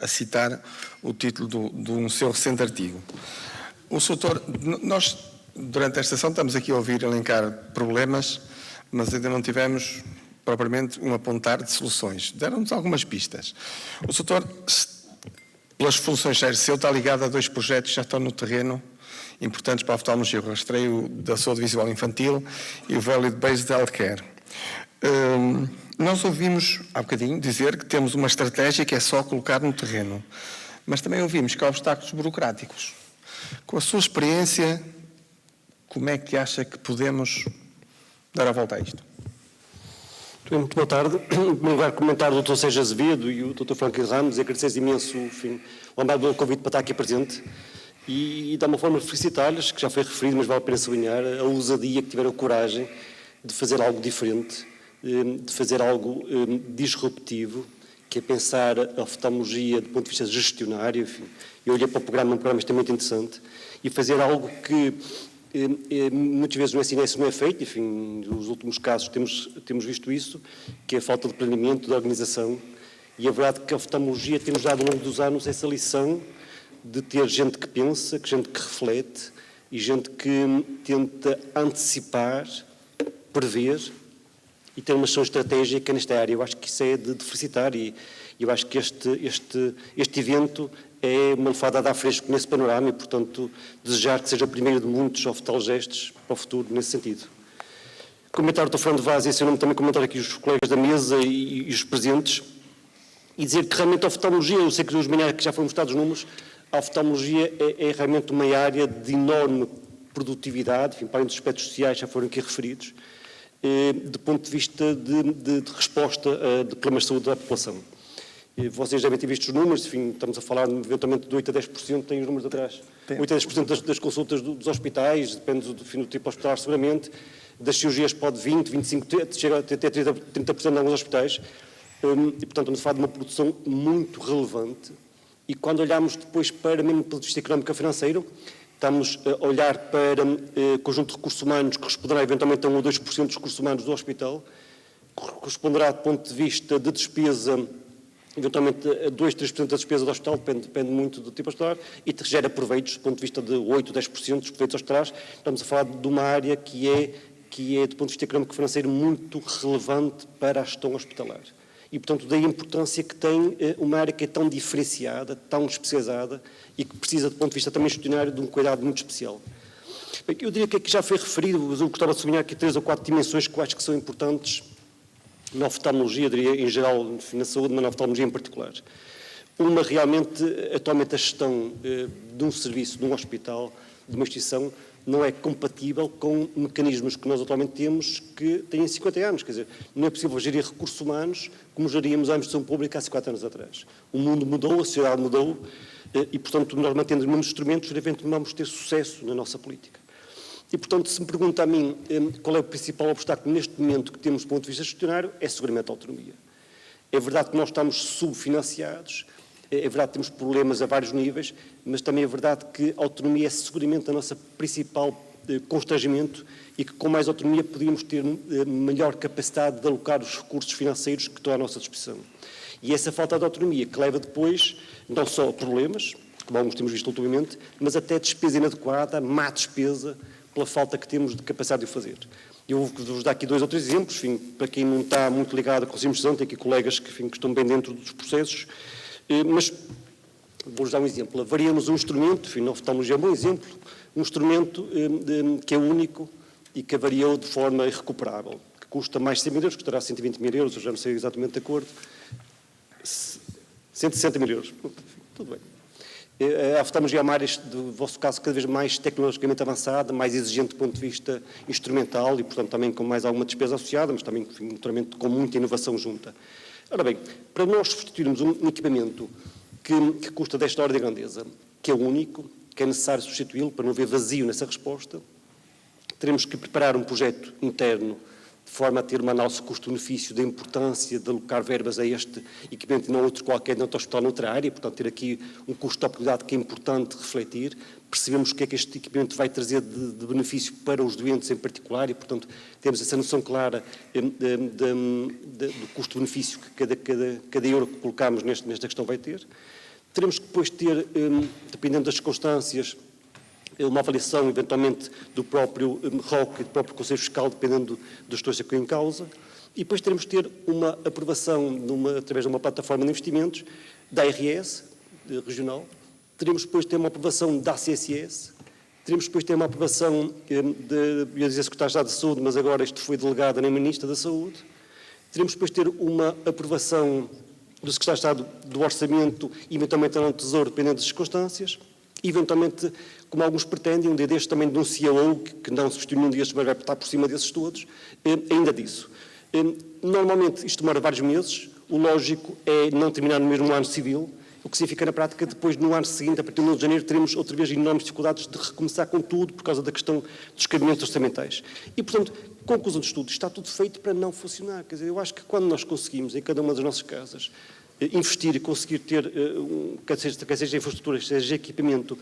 a citar o título de um seu recente artigo. O Sr. Nós, durante esta sessão, estamos aqui a ouvir elencar problemas, mas ainda não tivemos propriamente um apontar de soluções. Deram-nos algumas pistas. O Sr. pelas funções que exerceu, está ligado a dois projetos que já estão no terreno, importantes para a oftalmologia, o rastreio da saúde visual infantil e o Value Based Healthcare. Nós ouvimos há bocadinho dizer que temos uma estratégia que é só colocar no terreno, mas também ouvimos que há obstáculos burocráticos. Com a sua experiência, como é que acha que podemos dar a volta a isto? Muito boa tarde. Em primeiro lugar, comentar o Dr. Sérgio Azevedo e o Dr. Franklin Ramos, e agradecer imenso o amado convite para estar aqui presente e de uma forma felicitar-lhes, que já foi referido, mas vale a pena sublinhar, a ousadia que tiveram a coragem de fazer algo diferente, de fazer algo disruptivo, que é pensar a oftalmologia do ponto de vista gestionário. Enfim, eu olhei para o programa, um programa extremamente interessante, e fazer algo que muitas vezes no SNS não é feito. Enfim, nos últimos casos temos visto isso, que é a falta de planeamento, de organização, e é verdade que a oftalmologia temos dado ao longo dos anos essa lição de ter gente que pensa, gente que reflete e gente que tenta antecipar, prever e ter uma ação estratégica nesta área. Eu acho que isso é de felicitar e eu acho que este evento é uma lefada a dar fresco nesse panorama e, portanto, desejar que seja o primeiro de muitos oftalmologistas para o futuro nesse sentido. Comentar o Dr. Fernando Vaz, e em seu nome também comentar aqui os colegas da mesa e os presentes, e dizer que realmente a oftalmologia, eu sei que os manhãs que já foram mostrados os números, a oftalmologia é realmente uma área de enorme produtividade, enfim, para os aspectos sociais já foram aqui referidos, do ponto de vista de resposta de problemas de saúde da população. Vocês devem ter visto os números, enfim, estamos a falar eventualmente de 8 a 10%, tem os números atrás. 8 a 10% das consultas dos hospitais, depende do tipo hospitalar seguramente, das cirurgias pode 20, 25, chega até 30% em alguns hospitais, e portanto estamos a falar de uma produção muito relevante, e quando olhamos depois para, mesmo do ponto de vista económico e financeiro, estamos a olhar para conjunto de recursos humanos que corresponderá eventualmente a 1 ou 2% dos recursos humanos do hospital, corresponderá do ponto de vista de despesa eventualmente a 2, 3% da despesa do hospital, depende muito do tipo hospitalar, e gera proveitos, do ponto de vista de 8, 10% dos proveitos hospitalares. Estamos a falar de uma área que é, do ponto de vista económico e financeiro, muito relevante para a gestão hospitalar. E, portanto, daí a importância que tem uma área que é tão diferenciada, tão especializada, e que precisa, do ponto de vista também gestionário, de um cuidado muito especial. Bem, eu diria que aqui já foi referido, mas eu gostava de sublinhar aqui 3 ou 4 dimensões que eu acho que são importantes na oftalmologia, diria em geral, na saúde, mas na oftalmologia em particular. Uma, realmente, atualmente a gestão de um serviço, de um hospital, de uma instituição, não é compatível com mecanismos que nós atualmente temos que têm 50 anos. Quer dizer, não é possível gerir recursos humanos como geríamos a administração pública há 50 anos atrás. O mundo mudou, a sociedade mudou e, portanto, nós mantendo os mesmos instrumentos, de repente vamos ter sucesso na nossa política. E, portanto, se me pergunta a mim qual é o principal obstáculo neste momento que temos do ponto de vista gestionário, é seguramente a autonomia. É verdade que nós estamos subfinanciados, é verdade que temos problemas a vários níveis, mas também é verdade que a autonomia é seguramente a nossa principal constrangimento e que com mais autonomia podíamos ter melhor capacidade de alocar os recursos financeiros que estão à nossa disposição. E essa falta de autonomia que leva depois não só a problemas, como alguns temos visto ultimamente, mas até despesa inadequada, má despesa, pela falta que temos de capacidade de o fazer. Eu vou-vos dar aqui 2 ou 3 exemplos, enfim, para quem não está muito ligado com a administração, tem aqui colegas que estão bem dentro dos processos, mas vou-vos dar um exemplo. Variamos um instrumento, enfim, na oftalmologia é um bom exemplo, um instrumento que é único e que avariou de forma irrecuperável, que custa mais de 100 mil euros, custará 120 mil euros, eu já não sei exatamente de acordo, 160 mil euros, tudo bem. A oftalmologia é uma área, no vosso caso, cada vez mais tecnologicamente avançada, mais exigente do ponto de vista instrumental e, portanto, também com mais alguma despesa associada, mas também, enfim, naturalmente, com muita inovação junta. Ora bem, para nós substituirmos um equipamento que custa desta ordem de grandeza, que é único, que é necessário substituí-lo para não haver vazio nessa resposta, teremos que preparar um projeto interno de forma a ter uma análise de custo-benefício da importância de alocar verbas a este equipamento e não outro qualquer dentro do hospital noutra área, portanto ter aqui um custo de oportunidade que é importante refletir, percebemos o que é que este equipamento vai trazer de benefício para os doentes em particular e, portanto, temos essa noção clara do custo-benefício que cada euro que colocamos nesta questão vai ter. Teremos que depois ter, dependendo das circunstâncias, uma avaliação, eventualmente, do próprio ROC e do próprio Conselho Fiscal, dependendo da situação que é em causa. E depois teremos que ter uma aprovação através de uma plataforma de investimentos da ARS regional. Teremos depois de ter uma aprovação da ACSS. Teremos depois de ter uma aprovação eu ia dizer Secretário de Estado de Saúde, mas agora isto foi delegado na Ministra da Saúde. Teremos depois de ter uma aprovação do Secretário de Estado do Orçamento e, eventualmente, no Tesouro, dependendo das circunstâncias. Eventualmente, como alguns pretendem, um dia destes também de um CIO, que não substitui nenhum destes, mas vai estar por cima desses todos, ainda disso. Normalmente isto demora vários meses, o lógico é não terminar no mesmo ano civil, o que significa na prática depois no ano seguinte, a partir de 1 de janeiro, teremos outra vez enormes dificuldades de recomeçar com tudo por causa da questão dos cabimentos orçamentais. E, portanto, conclusão de estudo, está tudo feito para não funcionar. Quer dizer, eu acho que quando nós conseguimos, em cada uma das nossas casas, investir e conseguir ter, quer seja infraestrutura, seja equipamento,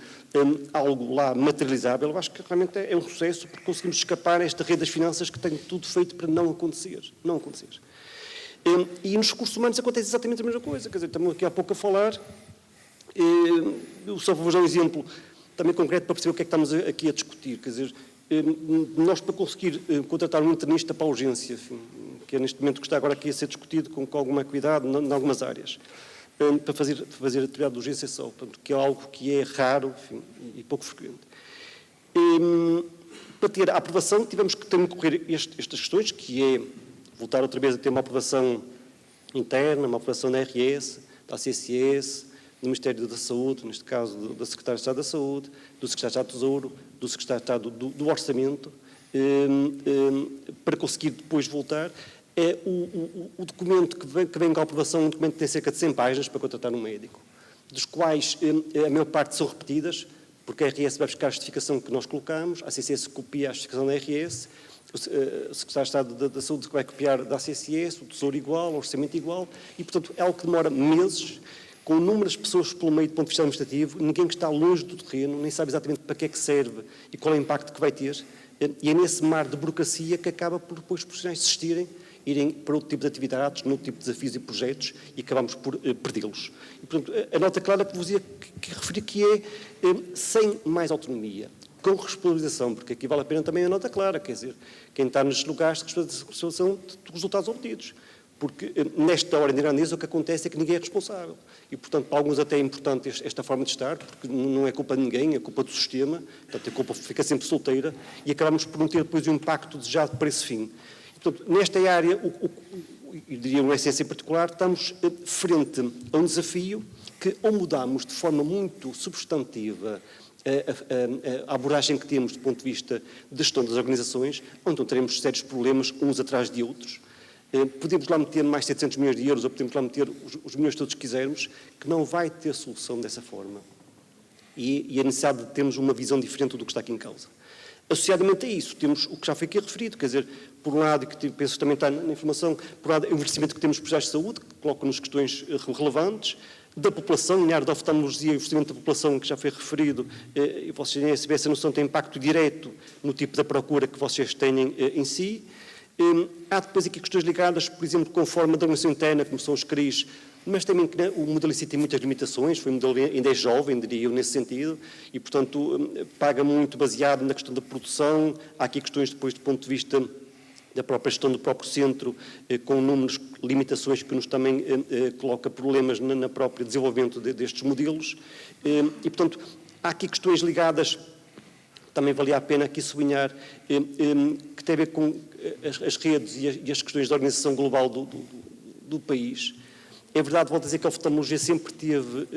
algo lá materializável, eu acho que realmente é um sucesso, porque conseguimos escapar a esta rede das finanças que tem tudo feito para não acontecer. Não acontecer. E nos recursos humanos acontece exatamente a mesma coisa. Quer dizer, estamos aqui há pouco a falar, eu só vou dar um exemplo também concreto para perceber o que é que estamos aqui a discutir. Quer dizer, nós para conseguir contratar um internista para a urgência, enfim, que é neste momento que está agora aqui a ser discutido com alguma cuidado em algumas áreas, para fazer atividade de urgência só, portanto, que é algo que é raro, enfim, e pouco frequente. Para ter a aprovação tivemos que correr estas questões, que é voltar outra vez a ter uma aprovação interna, uma aprovação da RS, da ACCS, do Ministério da Saúde, neste caso da Secretária de Estado da Saúde, do Secretário de Estado do Tesouro, do Secretário de Estado do Orçamento, para conseguir depois voltar. É o documento que vem com a aprovação, um documento que tem cerca de 100 páginas para contratar um médico, dos quais a maior parte são repetidas, porque a RS vai buscar a justificação que nós colocamos, a ACCS copia a justificação da RS, o Secretário de Estado da Saúde vai copiar da ACCS, o Tesouro igual, o Orçamento igual, e, portanto, é algo que demora meses, com inúmeras pessoas pelo meio do ponto de vista administrativo, ninguém que está longe do terreno, nem sabe exatamente para que é que serve e qual é o impacto que vai ter, e é nesse mar de burocracia que acaba por depois os profissionais desistirem, irem para outro tipo de atividades, noutro tipo de desafios e projetos, e acabamos por perdê-los. E, portanto, a nota clara que vos ia referir que é sem mais autonomia, com responsabilização, porque aqui vale a pena também a nota clara, quer dizer, quem está nestes lugares de responsabilização dos resultados obtidos. Porque nesta ordem irlandesa o que acontece é que ninguém é responsável. E, portanto, para alguns até é importante esta forma de estar, porque não é culpa de ninguém, é culpa do sistema, portanto, a culpa fica sempre solteira, e acabamos por não ter depois o impacto desejado para esse fim. E, portanto, nesta área, eu diria uma essência em particular, estamos frente a um desafio que ou mudamos de forma muito substantiva a abordagem que temos do ponto de vista de gestão das organizações, ou então teremos sérios problemas uns atrás de outros. Podemos lá meter mais 700 milhões de euros ou podemos lá meter os milhões todos que quisermos, que não vai ter solução dessa forma. E a necessidade de termos uma visão diferente do que está aqui em causa. Associadamente a isso, temos o que já foi aqui referido, quer dizer, por um lado, e que penso que também está na informação, por um lado, o investimento que temos nos projetos de saúde, que colocam-nos questões relevantes, da população, na área da oftalmologia, o investimento da população que já foi referido, e vocês têm essa noção, tem impacto direto no tipo da procura que vocês têm em si. Há depois aqui questões ligadas, por exemplo, com a forma da organização interna, como são os CRIs, mas também que o modelo em si tem muitas limitações, foi um modelo ainda é jovem, diria eu, nesse sentido, e, portanto, paga muito baseado na questão da produção. Há aqui questões depois do ponto de vista da própria gestão do próprio centro, com inúmeras limitações que nos também coloca problemas no próprio desenvolvimento destes modelos. E, portanto, há aqui questões ligadas, também valia a pena aqui sublinhar, que tem a ver com as redes e as questões da organização global do país. É verdade, volto a dizer que a oftalmologia sempre teve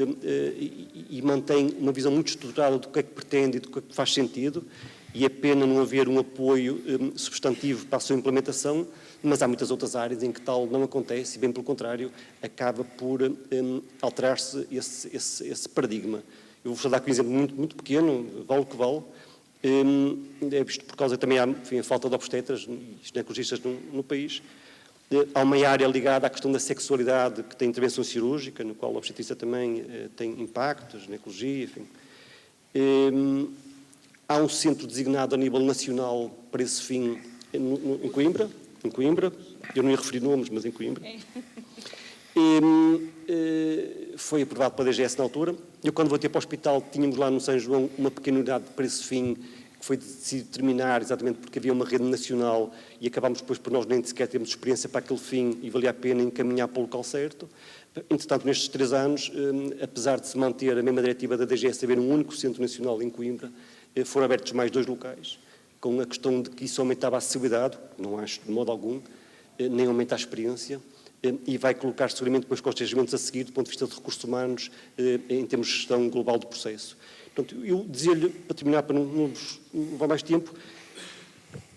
e mantém uma visão muito estruturada do que é que pretende e do que é que faz sentido, e é pena não haver um apoio substantivo para a sua implementação, mas há muitas outras áreas em que tal não acontece e, bem pelo contrário, acaba por alterar-se esse paradigma. Eu vou dar aqui um exemplo muito pequeno, vale o que vale. É visto por causa também a falta de obstetras e ginecologistas no país. Há uma área ligada à questão da sexualidade que tem intervenção cirúrgica, no qual a obstetrícia também tem impacto, a ginecologia, enfim. Há um centro designado a nível nacional para esse fim em Coimbra. Eu não ia referir nomes, mas em Coimbra. Foi aprovado pela DGS na altura. Eu, quando voltei para o hospital, tínhamos lá no São João uma pequena unidade para esse fim, que foi decidido terminar exatamente porque havia uma rede nacional e acabámos depois por nós nem sequer termos experiência para aquele fim e valia a pena encaminhar para o local certo. Entretanto, nestes 3 anos, apesar de se manter a mesma diretiva da DGS, haver um único centro nacional em Coimbra, foram abertos mais 2 locais, com a questão de que isso aumentava a acessibilidade, não acho de modo algum, nem aumenta a experiência, e vai colocar seguramente depois constrangimentos a seguir do ponto de vista de recursos humanos em termos de gestão global do processo. Portanto, eu dizia-lhe, para terminar, para não levar mais tempo,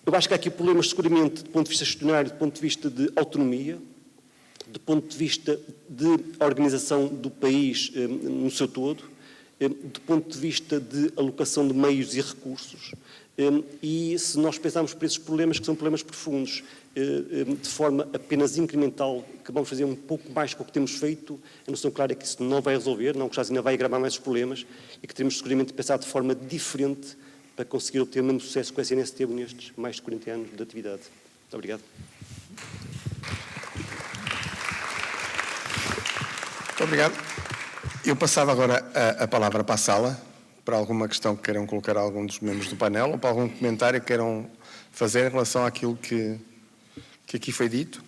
Eu acho que há aqui problemas, seguramente, do ponto de vista gestionário, do ponto de vista de autonomia, do ponto de vista de organização do país no seu todo, do ponto de vista de alocação de meios e recursos. E se nós pensarmos por esses problemas, que são problemas profundos, de forma apenas incremental, que vamos fazer um pouco mais com o que temos feito, a noção clara é que isso não vai resolver, não que já ainda vai agravar mais os problemas, e que teremos seguramente de pensar de forma diferente para conseguir obter o mesmo sucesso que o SNS teve nestes mais de 40 anos de atividade. Muito obrigado. Muito obrigado. Eu passava agora a palavra para a sala, para alguma questão que queiram colocar a algum dos membros do painel, ou para algum comentário que queiram fazer em relação àquilo que aqui foi dito.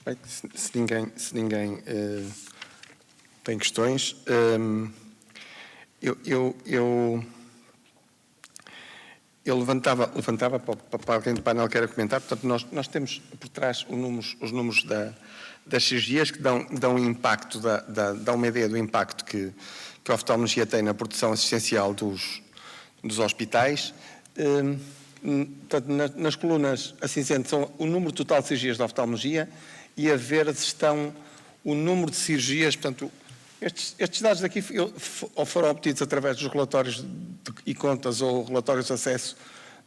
Bem, se ninguém tem questões, eu levantava para alguém do painel que queira comentar. Portanto, nós temos por trás os números das cirurgias que dão um impacto, dão uma ideia do impacto que a oftalmologia tem na produção assistencial dos hospitais. Portanto, nas colunas a cinzento são o número total de cirurgias da oftalmologia e a verde estão o número de cirurgias. Portanto, estes dados daqui foram obtidos através dos relatórios e contas ou relatórios de acesso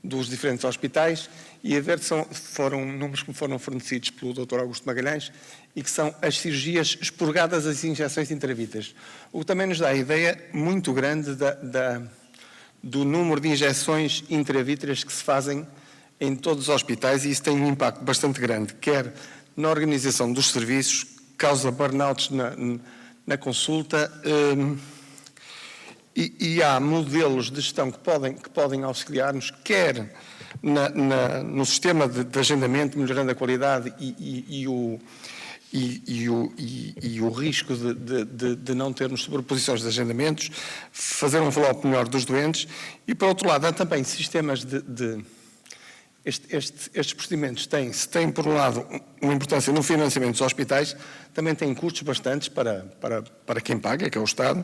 dos diferentes hospitais, e a verde foram números que foram fornecidos pelo Dr. Augusto Magalhães e que são as cirurgias expurgadas às injeções intravítreas. O que também nos dá a ideia muito grande do número de injeções intravítreas que se fazem em todos os hospitais, e isso tem um impacto bastante grande, quer na organização dos serviços, causa burnouts na consulta, e há modelos de gestão que podem auxiliar-nos, quer no sistema de agendamento, melhorando a qualidade e o risco de não termos sobreposições de agendamentos, fazer um follow-up melhor dos doentes, e, por outro lado, há também sistemas estes procedimentos têm, por um lado, uma importância no financiamento dos hospitais, também têm custos bastantes para quem paga, que é o Estado,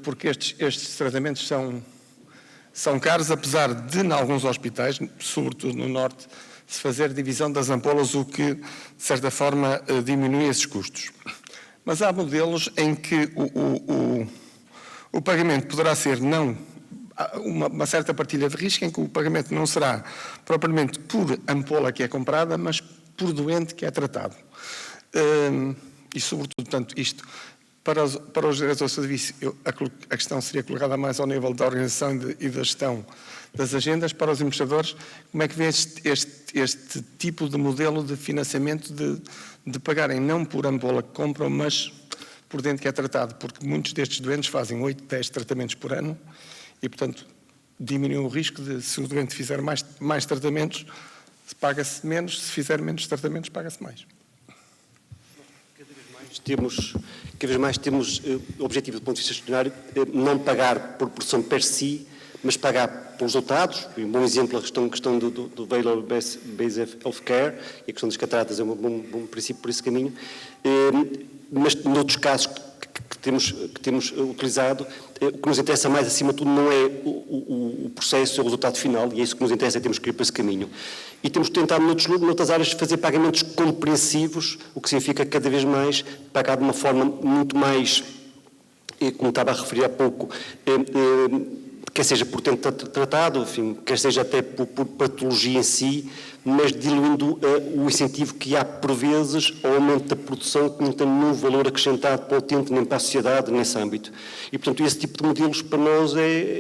porque estes tratamentos são caros, apesar de, em alguns hospitais, sobretudo no Norte, se fazer divisão das ampolas, o que, de certa forma, diminui esses custos. Mas há modelos em que o pagamento poderá ser uma certa partilha de risco, em que o pagamento não será propriamente por ampola que é comprada, mas por doente que é tratado. E, sobretudo, portanto, isto, para os diretores de serviço, a questão seria colocada mais ao nível da organização e da gestão das agendas. Para os administradores, como é que vê este tipo de modelo de financiamento de pagarem não por ampola que compram, mas por doente que é tratado? Porque muitos destes doentes fazem 8, 10 tratamentos por ano, e, portanto, diminui o risco de, se o doente fizer mais tratamentos, paga-se menos, se fizer menos tratamentos, paga-se mais. Cada vez mais temos o objetivo do ponto de vista gestionário, não pagar por produção per si, mas pagar pelos resultados. Um bom exemplo é a questão do Value-Based Healthcare, e a questão das cataratas é um bom princípio por esse caminho. Mas, noutros casos que temos utilizado, o que nos interessa mais, acima de tudo, não é o processo, é o resultado final, e é isso que nos interessa, temos que ir para esse caminho. E temos tentado, noutras áreas, fazer pagamentos compreensivos, o que significa cada vez mais pagar de uma forma muito mais, como estava a referir há pouco, quer seja por tempo tratado, enfim, quer seja até por patologia em si, mas diluindo o incentivo que há, por vezes, ao aumento da produção, que não tem nenhum valor acrescentado para o utente nem para a sociedade nesse âmbito. E, portanto, esse tipo de modelos para nós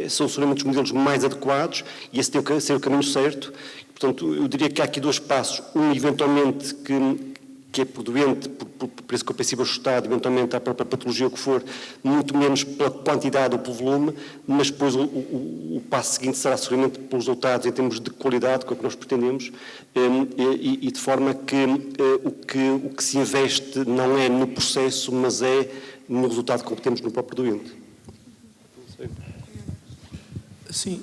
são seguramente os modelos mais adequados, e esse tem que ser o caminho certo. Portanto, eu diria que há aqui dois passos. Um, eventualmente, que é por doente, por preço compreensível ajustado, eventualmente à própria patologia, o que for, muito menos pela quantidade ou pelo volume, mas depois o passo seguinte será seguramente pelos resultados em termos de qualidade, que é o que nós pretendemos, e de forma que o que se investe não é no processo, mas é no resultado que obtemos no próprio doente. Sim,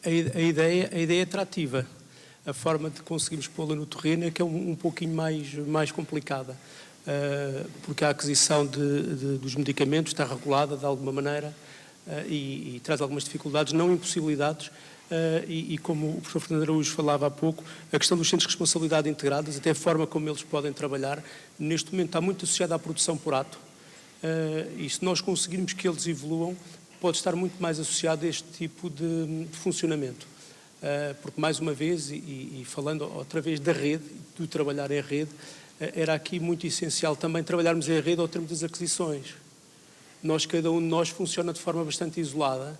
a ideia é atrativa. A forma de conseguirmos pô-la no terreno é que é um pouquinho mais complicada. porque a aquisição dos medicamentos está regulada de alguma maneira e traz algumas dificuldades, não impossibilidades, e como o professor Fernando Araújo falava há pouco, a questão dos centros de responsabilidade integrados, até a forma como eles podem trabalhar, neste momento está muito associada à produção por ato, e se nós conseguirmos que eles evoluam, pode estar muito mais associado a este tipo de funcionamento. Porque, mais uma vez, e falando outra vez da rede, do trabalhar em rede, era aqui muito essencial também trabalharmos em rede ao termo das aquisições. Cada um de nós funciona de forma bastante isolada.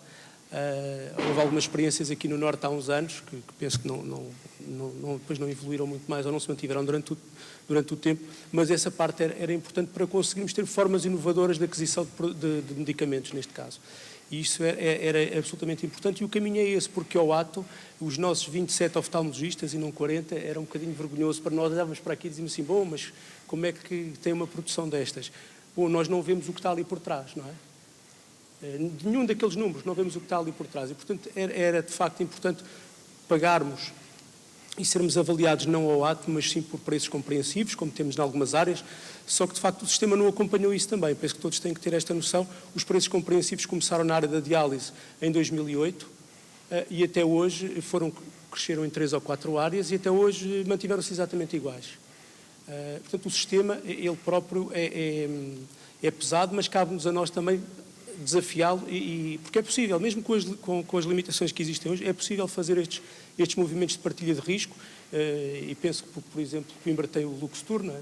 Houve algumas experiências aqui no Norte há uns anos, que penso que depois não evoluíram muito mais ou não se mantiveram durante o tempo, mas essa parte era importante para conseguirmos ter formas inovadoras de aquisição de medicamentos, neste caso. E isso era absolutamente importante, e o caminho é esse, porque ao ato, os nossos 27 oftalmologistas e não 40, era um bocadinho vergonhoso para nós, olhávamos para aqui e dizíamos assim, bom, mas como é que tem uma produção destas? Bom, nós não vemos o que está ali por trás, não é? Nenhum daqueles números, não vemos o que está ali por trás, e portanto era de facto importante pagarmos e sermos avaliados não ao ato, mas sim por preços compreensivos, como temos em algumas áreas, só que de facto o sistema não acompanhou isso também. Penso que todos têm que ter esta noção. Os preços compreensivos começaram na área da diálise em 2008 e até hoje cresceram em 3 ou 4 áreas e até hoje mantiveram-se exatamente iguais. Portanto, o sistema, ele próprio é pesado, mas cabe-nos a nós também desafiá-lo, porque é possível, mesmo com as limitações que existem hoje, é possível fazer estes movimentos de partilha de risco, e penso que, por exemplo, Coimbra tem o Luxturna,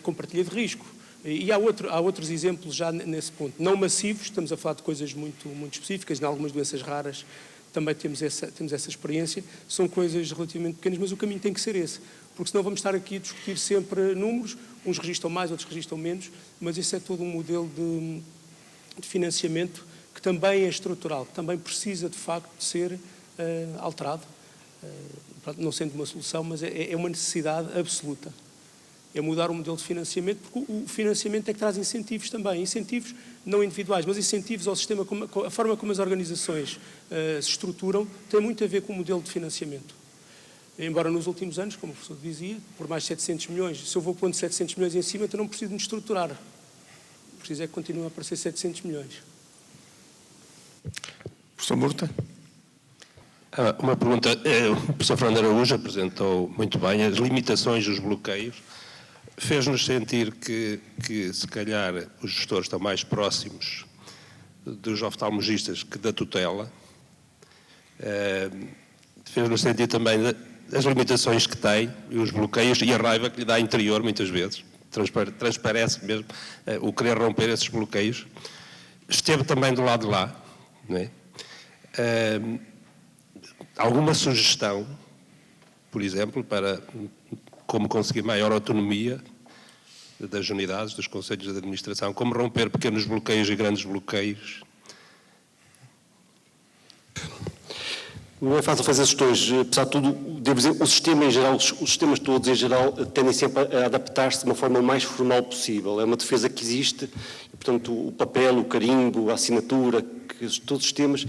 com partilha de risco. E há outros exemplos já nesse ponto. Não massivos, estamos a falar de coisas muito, muito específicas, em algumas doenças raras também temos essa experiência, são coisas relativamente pequenas, mas o caminho tem que ser esse, porque senão vamos estar aqui a discutir sempre números, uns registram mais, outros registram menos, mas esse é todo um modelo de financiamento que também é estrutural, que também precisa de facto de ser alterado, não sendo uma solução, mas é uma necessidade absoluta. É mudar o modelo de financiamento, porque o financiamento é que traz incentivos também, incentivos não individuais, mas incentivos ao sistema, a forma como as organizações se estruturam, tem muito a ver com o modelo de financiamento. Embora nos últimos anos, como o professor dizia, por mais 700 milhões, se eu vou pondo 700 milhões em cima, então não preciso de me estruturar. Preciso é que continuem a aparecer 700 milhões. Professor Murta. Uma pergunta. O professor Fernando Araújo apresentou muito bem as limitações dos bloqueios. Fez-nos sentir que, se calhar, os gestores estão mais próximos dos oftalmologistas que da tutela. Fez-nos sentir também as limitações que tem, e os bloqueios e a raiva que lhe dá interior, muitas vezes. Transparece mesmo o querer romper esses bloqueios. Esteve também do lado de lá, não é? Alguma sugestão, por exemplo, para como conseguir maior autonomia das unidades, dos conselhos de administração, como romper pequenos bloqueios e grandes bloqueios? Não é fácil fazer gestões, apesar de tudo, devo dizer, o sistema em geral, os sistemas todos em geral tendem sempre a adaptar-se de uma forma mais formal possível. É uma defesa que existe, e, portanto, o papel, o carimbo, a assinatura, todos os sistemas,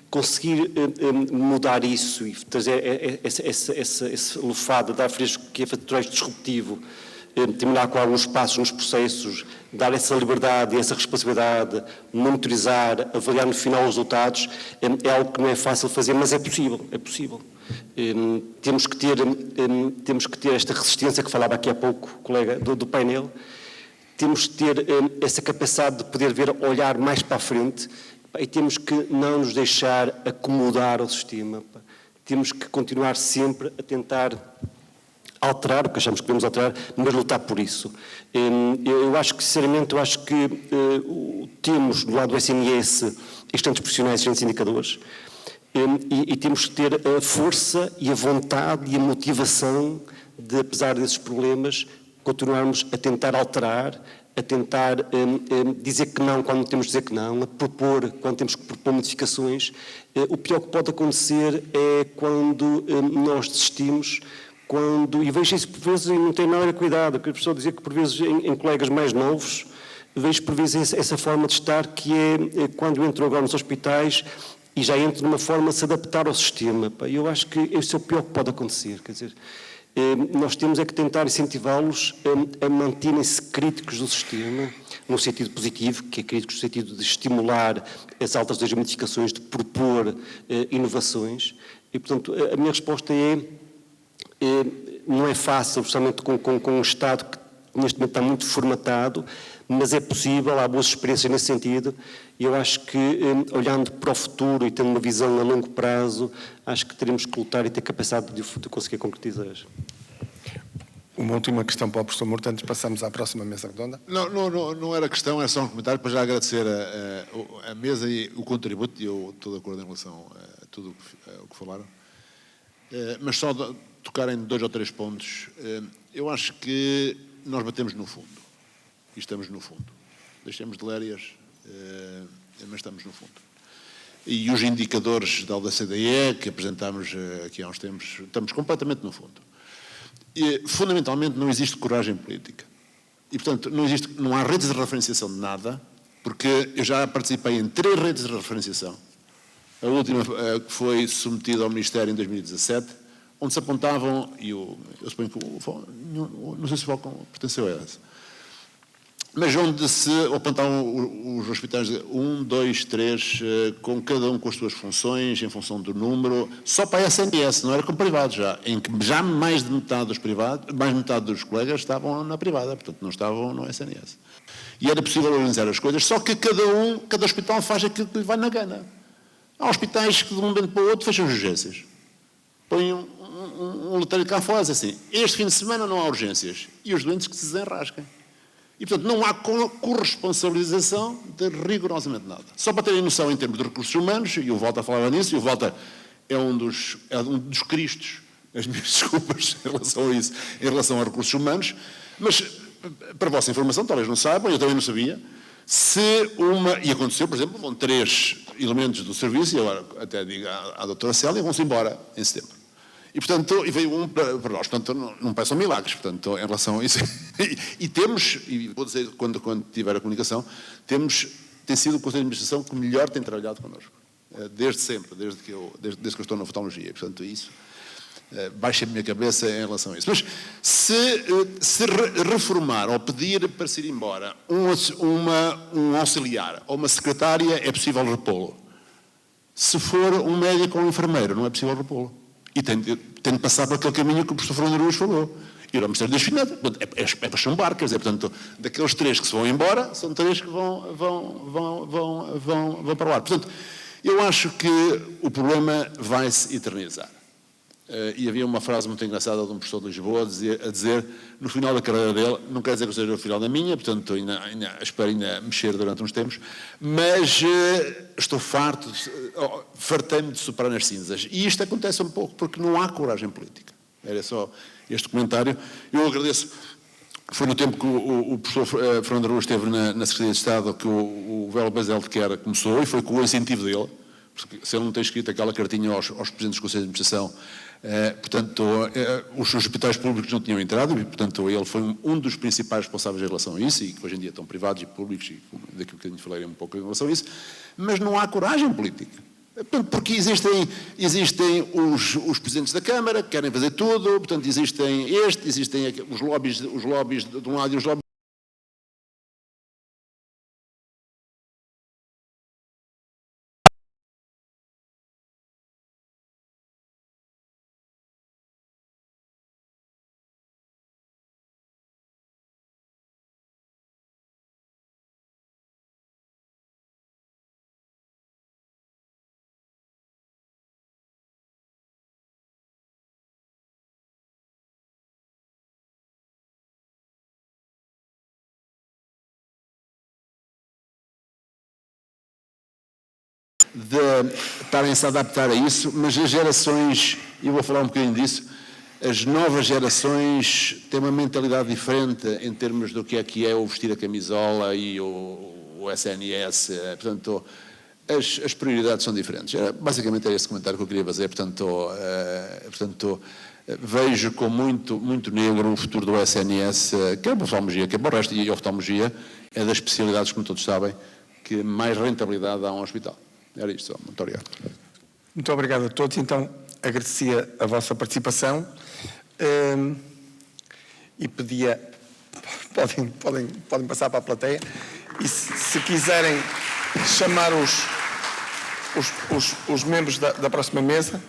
conseguir mudar isso e trazer esse lufado, dar fresco que é fator disruptivo, terminar com alguns passos nos processos, dar essa liberdade e essa responsabilidade, monitorizar, avaliar no final os resultados, é algo que não é fácil fazer, mas é possível, é possível. Temos que ter esta resistência que falava aqui há pouco, colega, do painel, temos que ter essa capacidade de poder olhar mais para a frente, e temos que não nos deixar acomodar ao sistema, temos que continuar sempre a tentar alterar o que achamos que devemos alterar, mas lutar por isso. Eu acho que, sinceramente, temos do lado do SNS excelentes profissionais, excelentes indicadores, e temos que ter a força e a vontade e a motivação de, apesar desses problemas, continuarmos a tentar alterar, a tentar dizer que não quando temos de dizer que não, a propor quando temos que propor modificações. O pior que pode acontecer é quando nós desistimos, e vejo isso por vezes, e não tem nada a cuidado, que a pessoa dizia que por vezes em colegas mais novos, vejo por vezes essa forma de estar que é quando entro agora nos hospitais e já entro numa forma de se adaptar ao sistema. Eu acho que esse é o pior que pode acontecer, quer dizer, Nós temos é que tentar incentivá-los a manterem-se críticos do sistema, no sentido positivo, que é críticos no sentido de estimular as alterações e modificações, de propor inovações. E, portanto, a minha resposta não é fácil, justamente com um Estado que neste momento está muito formatado, mas é possível, há boas experiências nesse sentido, e eu acho que, olhando para o futuro e tendo uma visão a longo prazo, acho que teremos que lutar e ter capacidade de conseguir concretizar. Uma última questão para o professor Murta, antes passamos à próxima mesa redonda. Não era questão, era só um comentário para já agradecer a mesa e o contributo, e eu estou de acordo em relação a tudo o que falaram. Mas só tocar em 2 ou 3 pontos. Eu acho que nós batemos no fundo, e estamos no fundo. Deixemos de lérias, mas estamos no fundo. E os indicadores da OCDE, que apresentámos aqui há uns tempos, estamos completamente no fundo. E, fundamentalmente, não existe coragem política. E, portanto, não há redes de referenciação de nada, porque eu já participei em 3 redes de referenciação. A última que foi submetida ao Ministério em 2017, onde se apontavam, e eu suponho que não sei se o Falcão pertenceu a essa, mas onde se apontavam os hospitais de 1, 2, 3, com cada um com as suas funções, em função do número, só para a SNS, não era com privados já, em que já mais de metade dos privados, mais de metade dos colegas estavam na privada, portanto não estavam no SNS. E era possível organizar as coisas, só que cada hospital faz aquilo que lhe vai na gana. Há hospitais que de um momento para o outro fecham as urgências. Põem um letreiro cá fora, assim, este fim de semana não há urgências. E os doentes que se desenrasquem. E, portanto, não há corresponsabilização de rigorosamente nada. Só para terem noção em termos de recursos humanos, e o Walter falava nisso, e o Walter é um dos cristos, as minhas desculpas em relação a isso, em relação a recursos humanos, mas, para a vossa informação, talvez não saibam, eu também não sabia, e aconteceu, por exemplo, vão 3 elementos do serviço, e agora até digo à doutora Célia, vão-se embora em setembro. E, portanto, veio um para nós. Portanto, não peçam milagres, portanto, em relação a isso. E temos, e vou dizer quando tiver a comunicação, tem sido o Conselho de Administração que melhor tem trabalhado connosco. Desde sempre, desde que eu estou na oftalmologia. Portanto, isso baixa a minha cabeça em relação a isso. Mas se reformar ou pedir para se ir embora um auxiliar ou uma secretária, é possível repô-lo. Se for um médico ou um enfermeiro, não é possível repô-lo. E tem de passar por aquele caminho que o professor Fernando Araújo falou. Ir ao Ministério das Finanças. É para chumbar, quer dizer, portanto, daqueles 3 que se vão embora, são 3 que vão para o ar. Portanto, eu acho que o problema vai se eternizar. E havia uma frase muito engraçada de um professor de Lisboa a dizer, no final da carreira dele, não quer dizer que seja o final da minha, portanto espero ainda mexer durante uns tempos, mas estou fartei-me de soprar nas cinzas. E isto acontece um pouco porque não há coragem política. Era só este comentário. Eu agradeço. Foi no tempo que o professor Fernando Araújo esteve na Secretaria de Estado que o Velo Basel de Quer começou, e foi com o incentivo dele, porque se ele não tem escrito aquela cartinha aos presidentes do Conselho de Administração, portanto, os hospitais públicos não tinham entrado, e, portanto, ele foi um dos principais responsáveis em relação a isso, e que hoje em dia estão privados e públicos, e daquilo que a gente falei um pouco em relação a isso, mas não há coragem política. Porque existem os presidentes da Câmara que querem fazer tudo, portanto, existem os lobbies de um lado e os lobbies. De estarem-se a adaptar a isso, mas as gerações, e eu vou falar um bocadinho disso, as novas gerações têm uma mentalidade diferente em termos do que é o vestir a camisola e o SNS, portanto, as prioridades são diferentes. Basicamente era esse comentário que eu queria fazer, portanto vejo com muito negro o futuro do SNS, que é para a oftalmologia, que é para o resto, e a oftalmologia é das especialidades, como todos sabem, que mais rentabilidade dá a um hospital. Era isto só. Muito obrigado. Muito obrigado a todos. Então, agradecia a vossa participação. e pedia, podem passar para a plateia, e se quiserem chamar os membros da próxima mesa.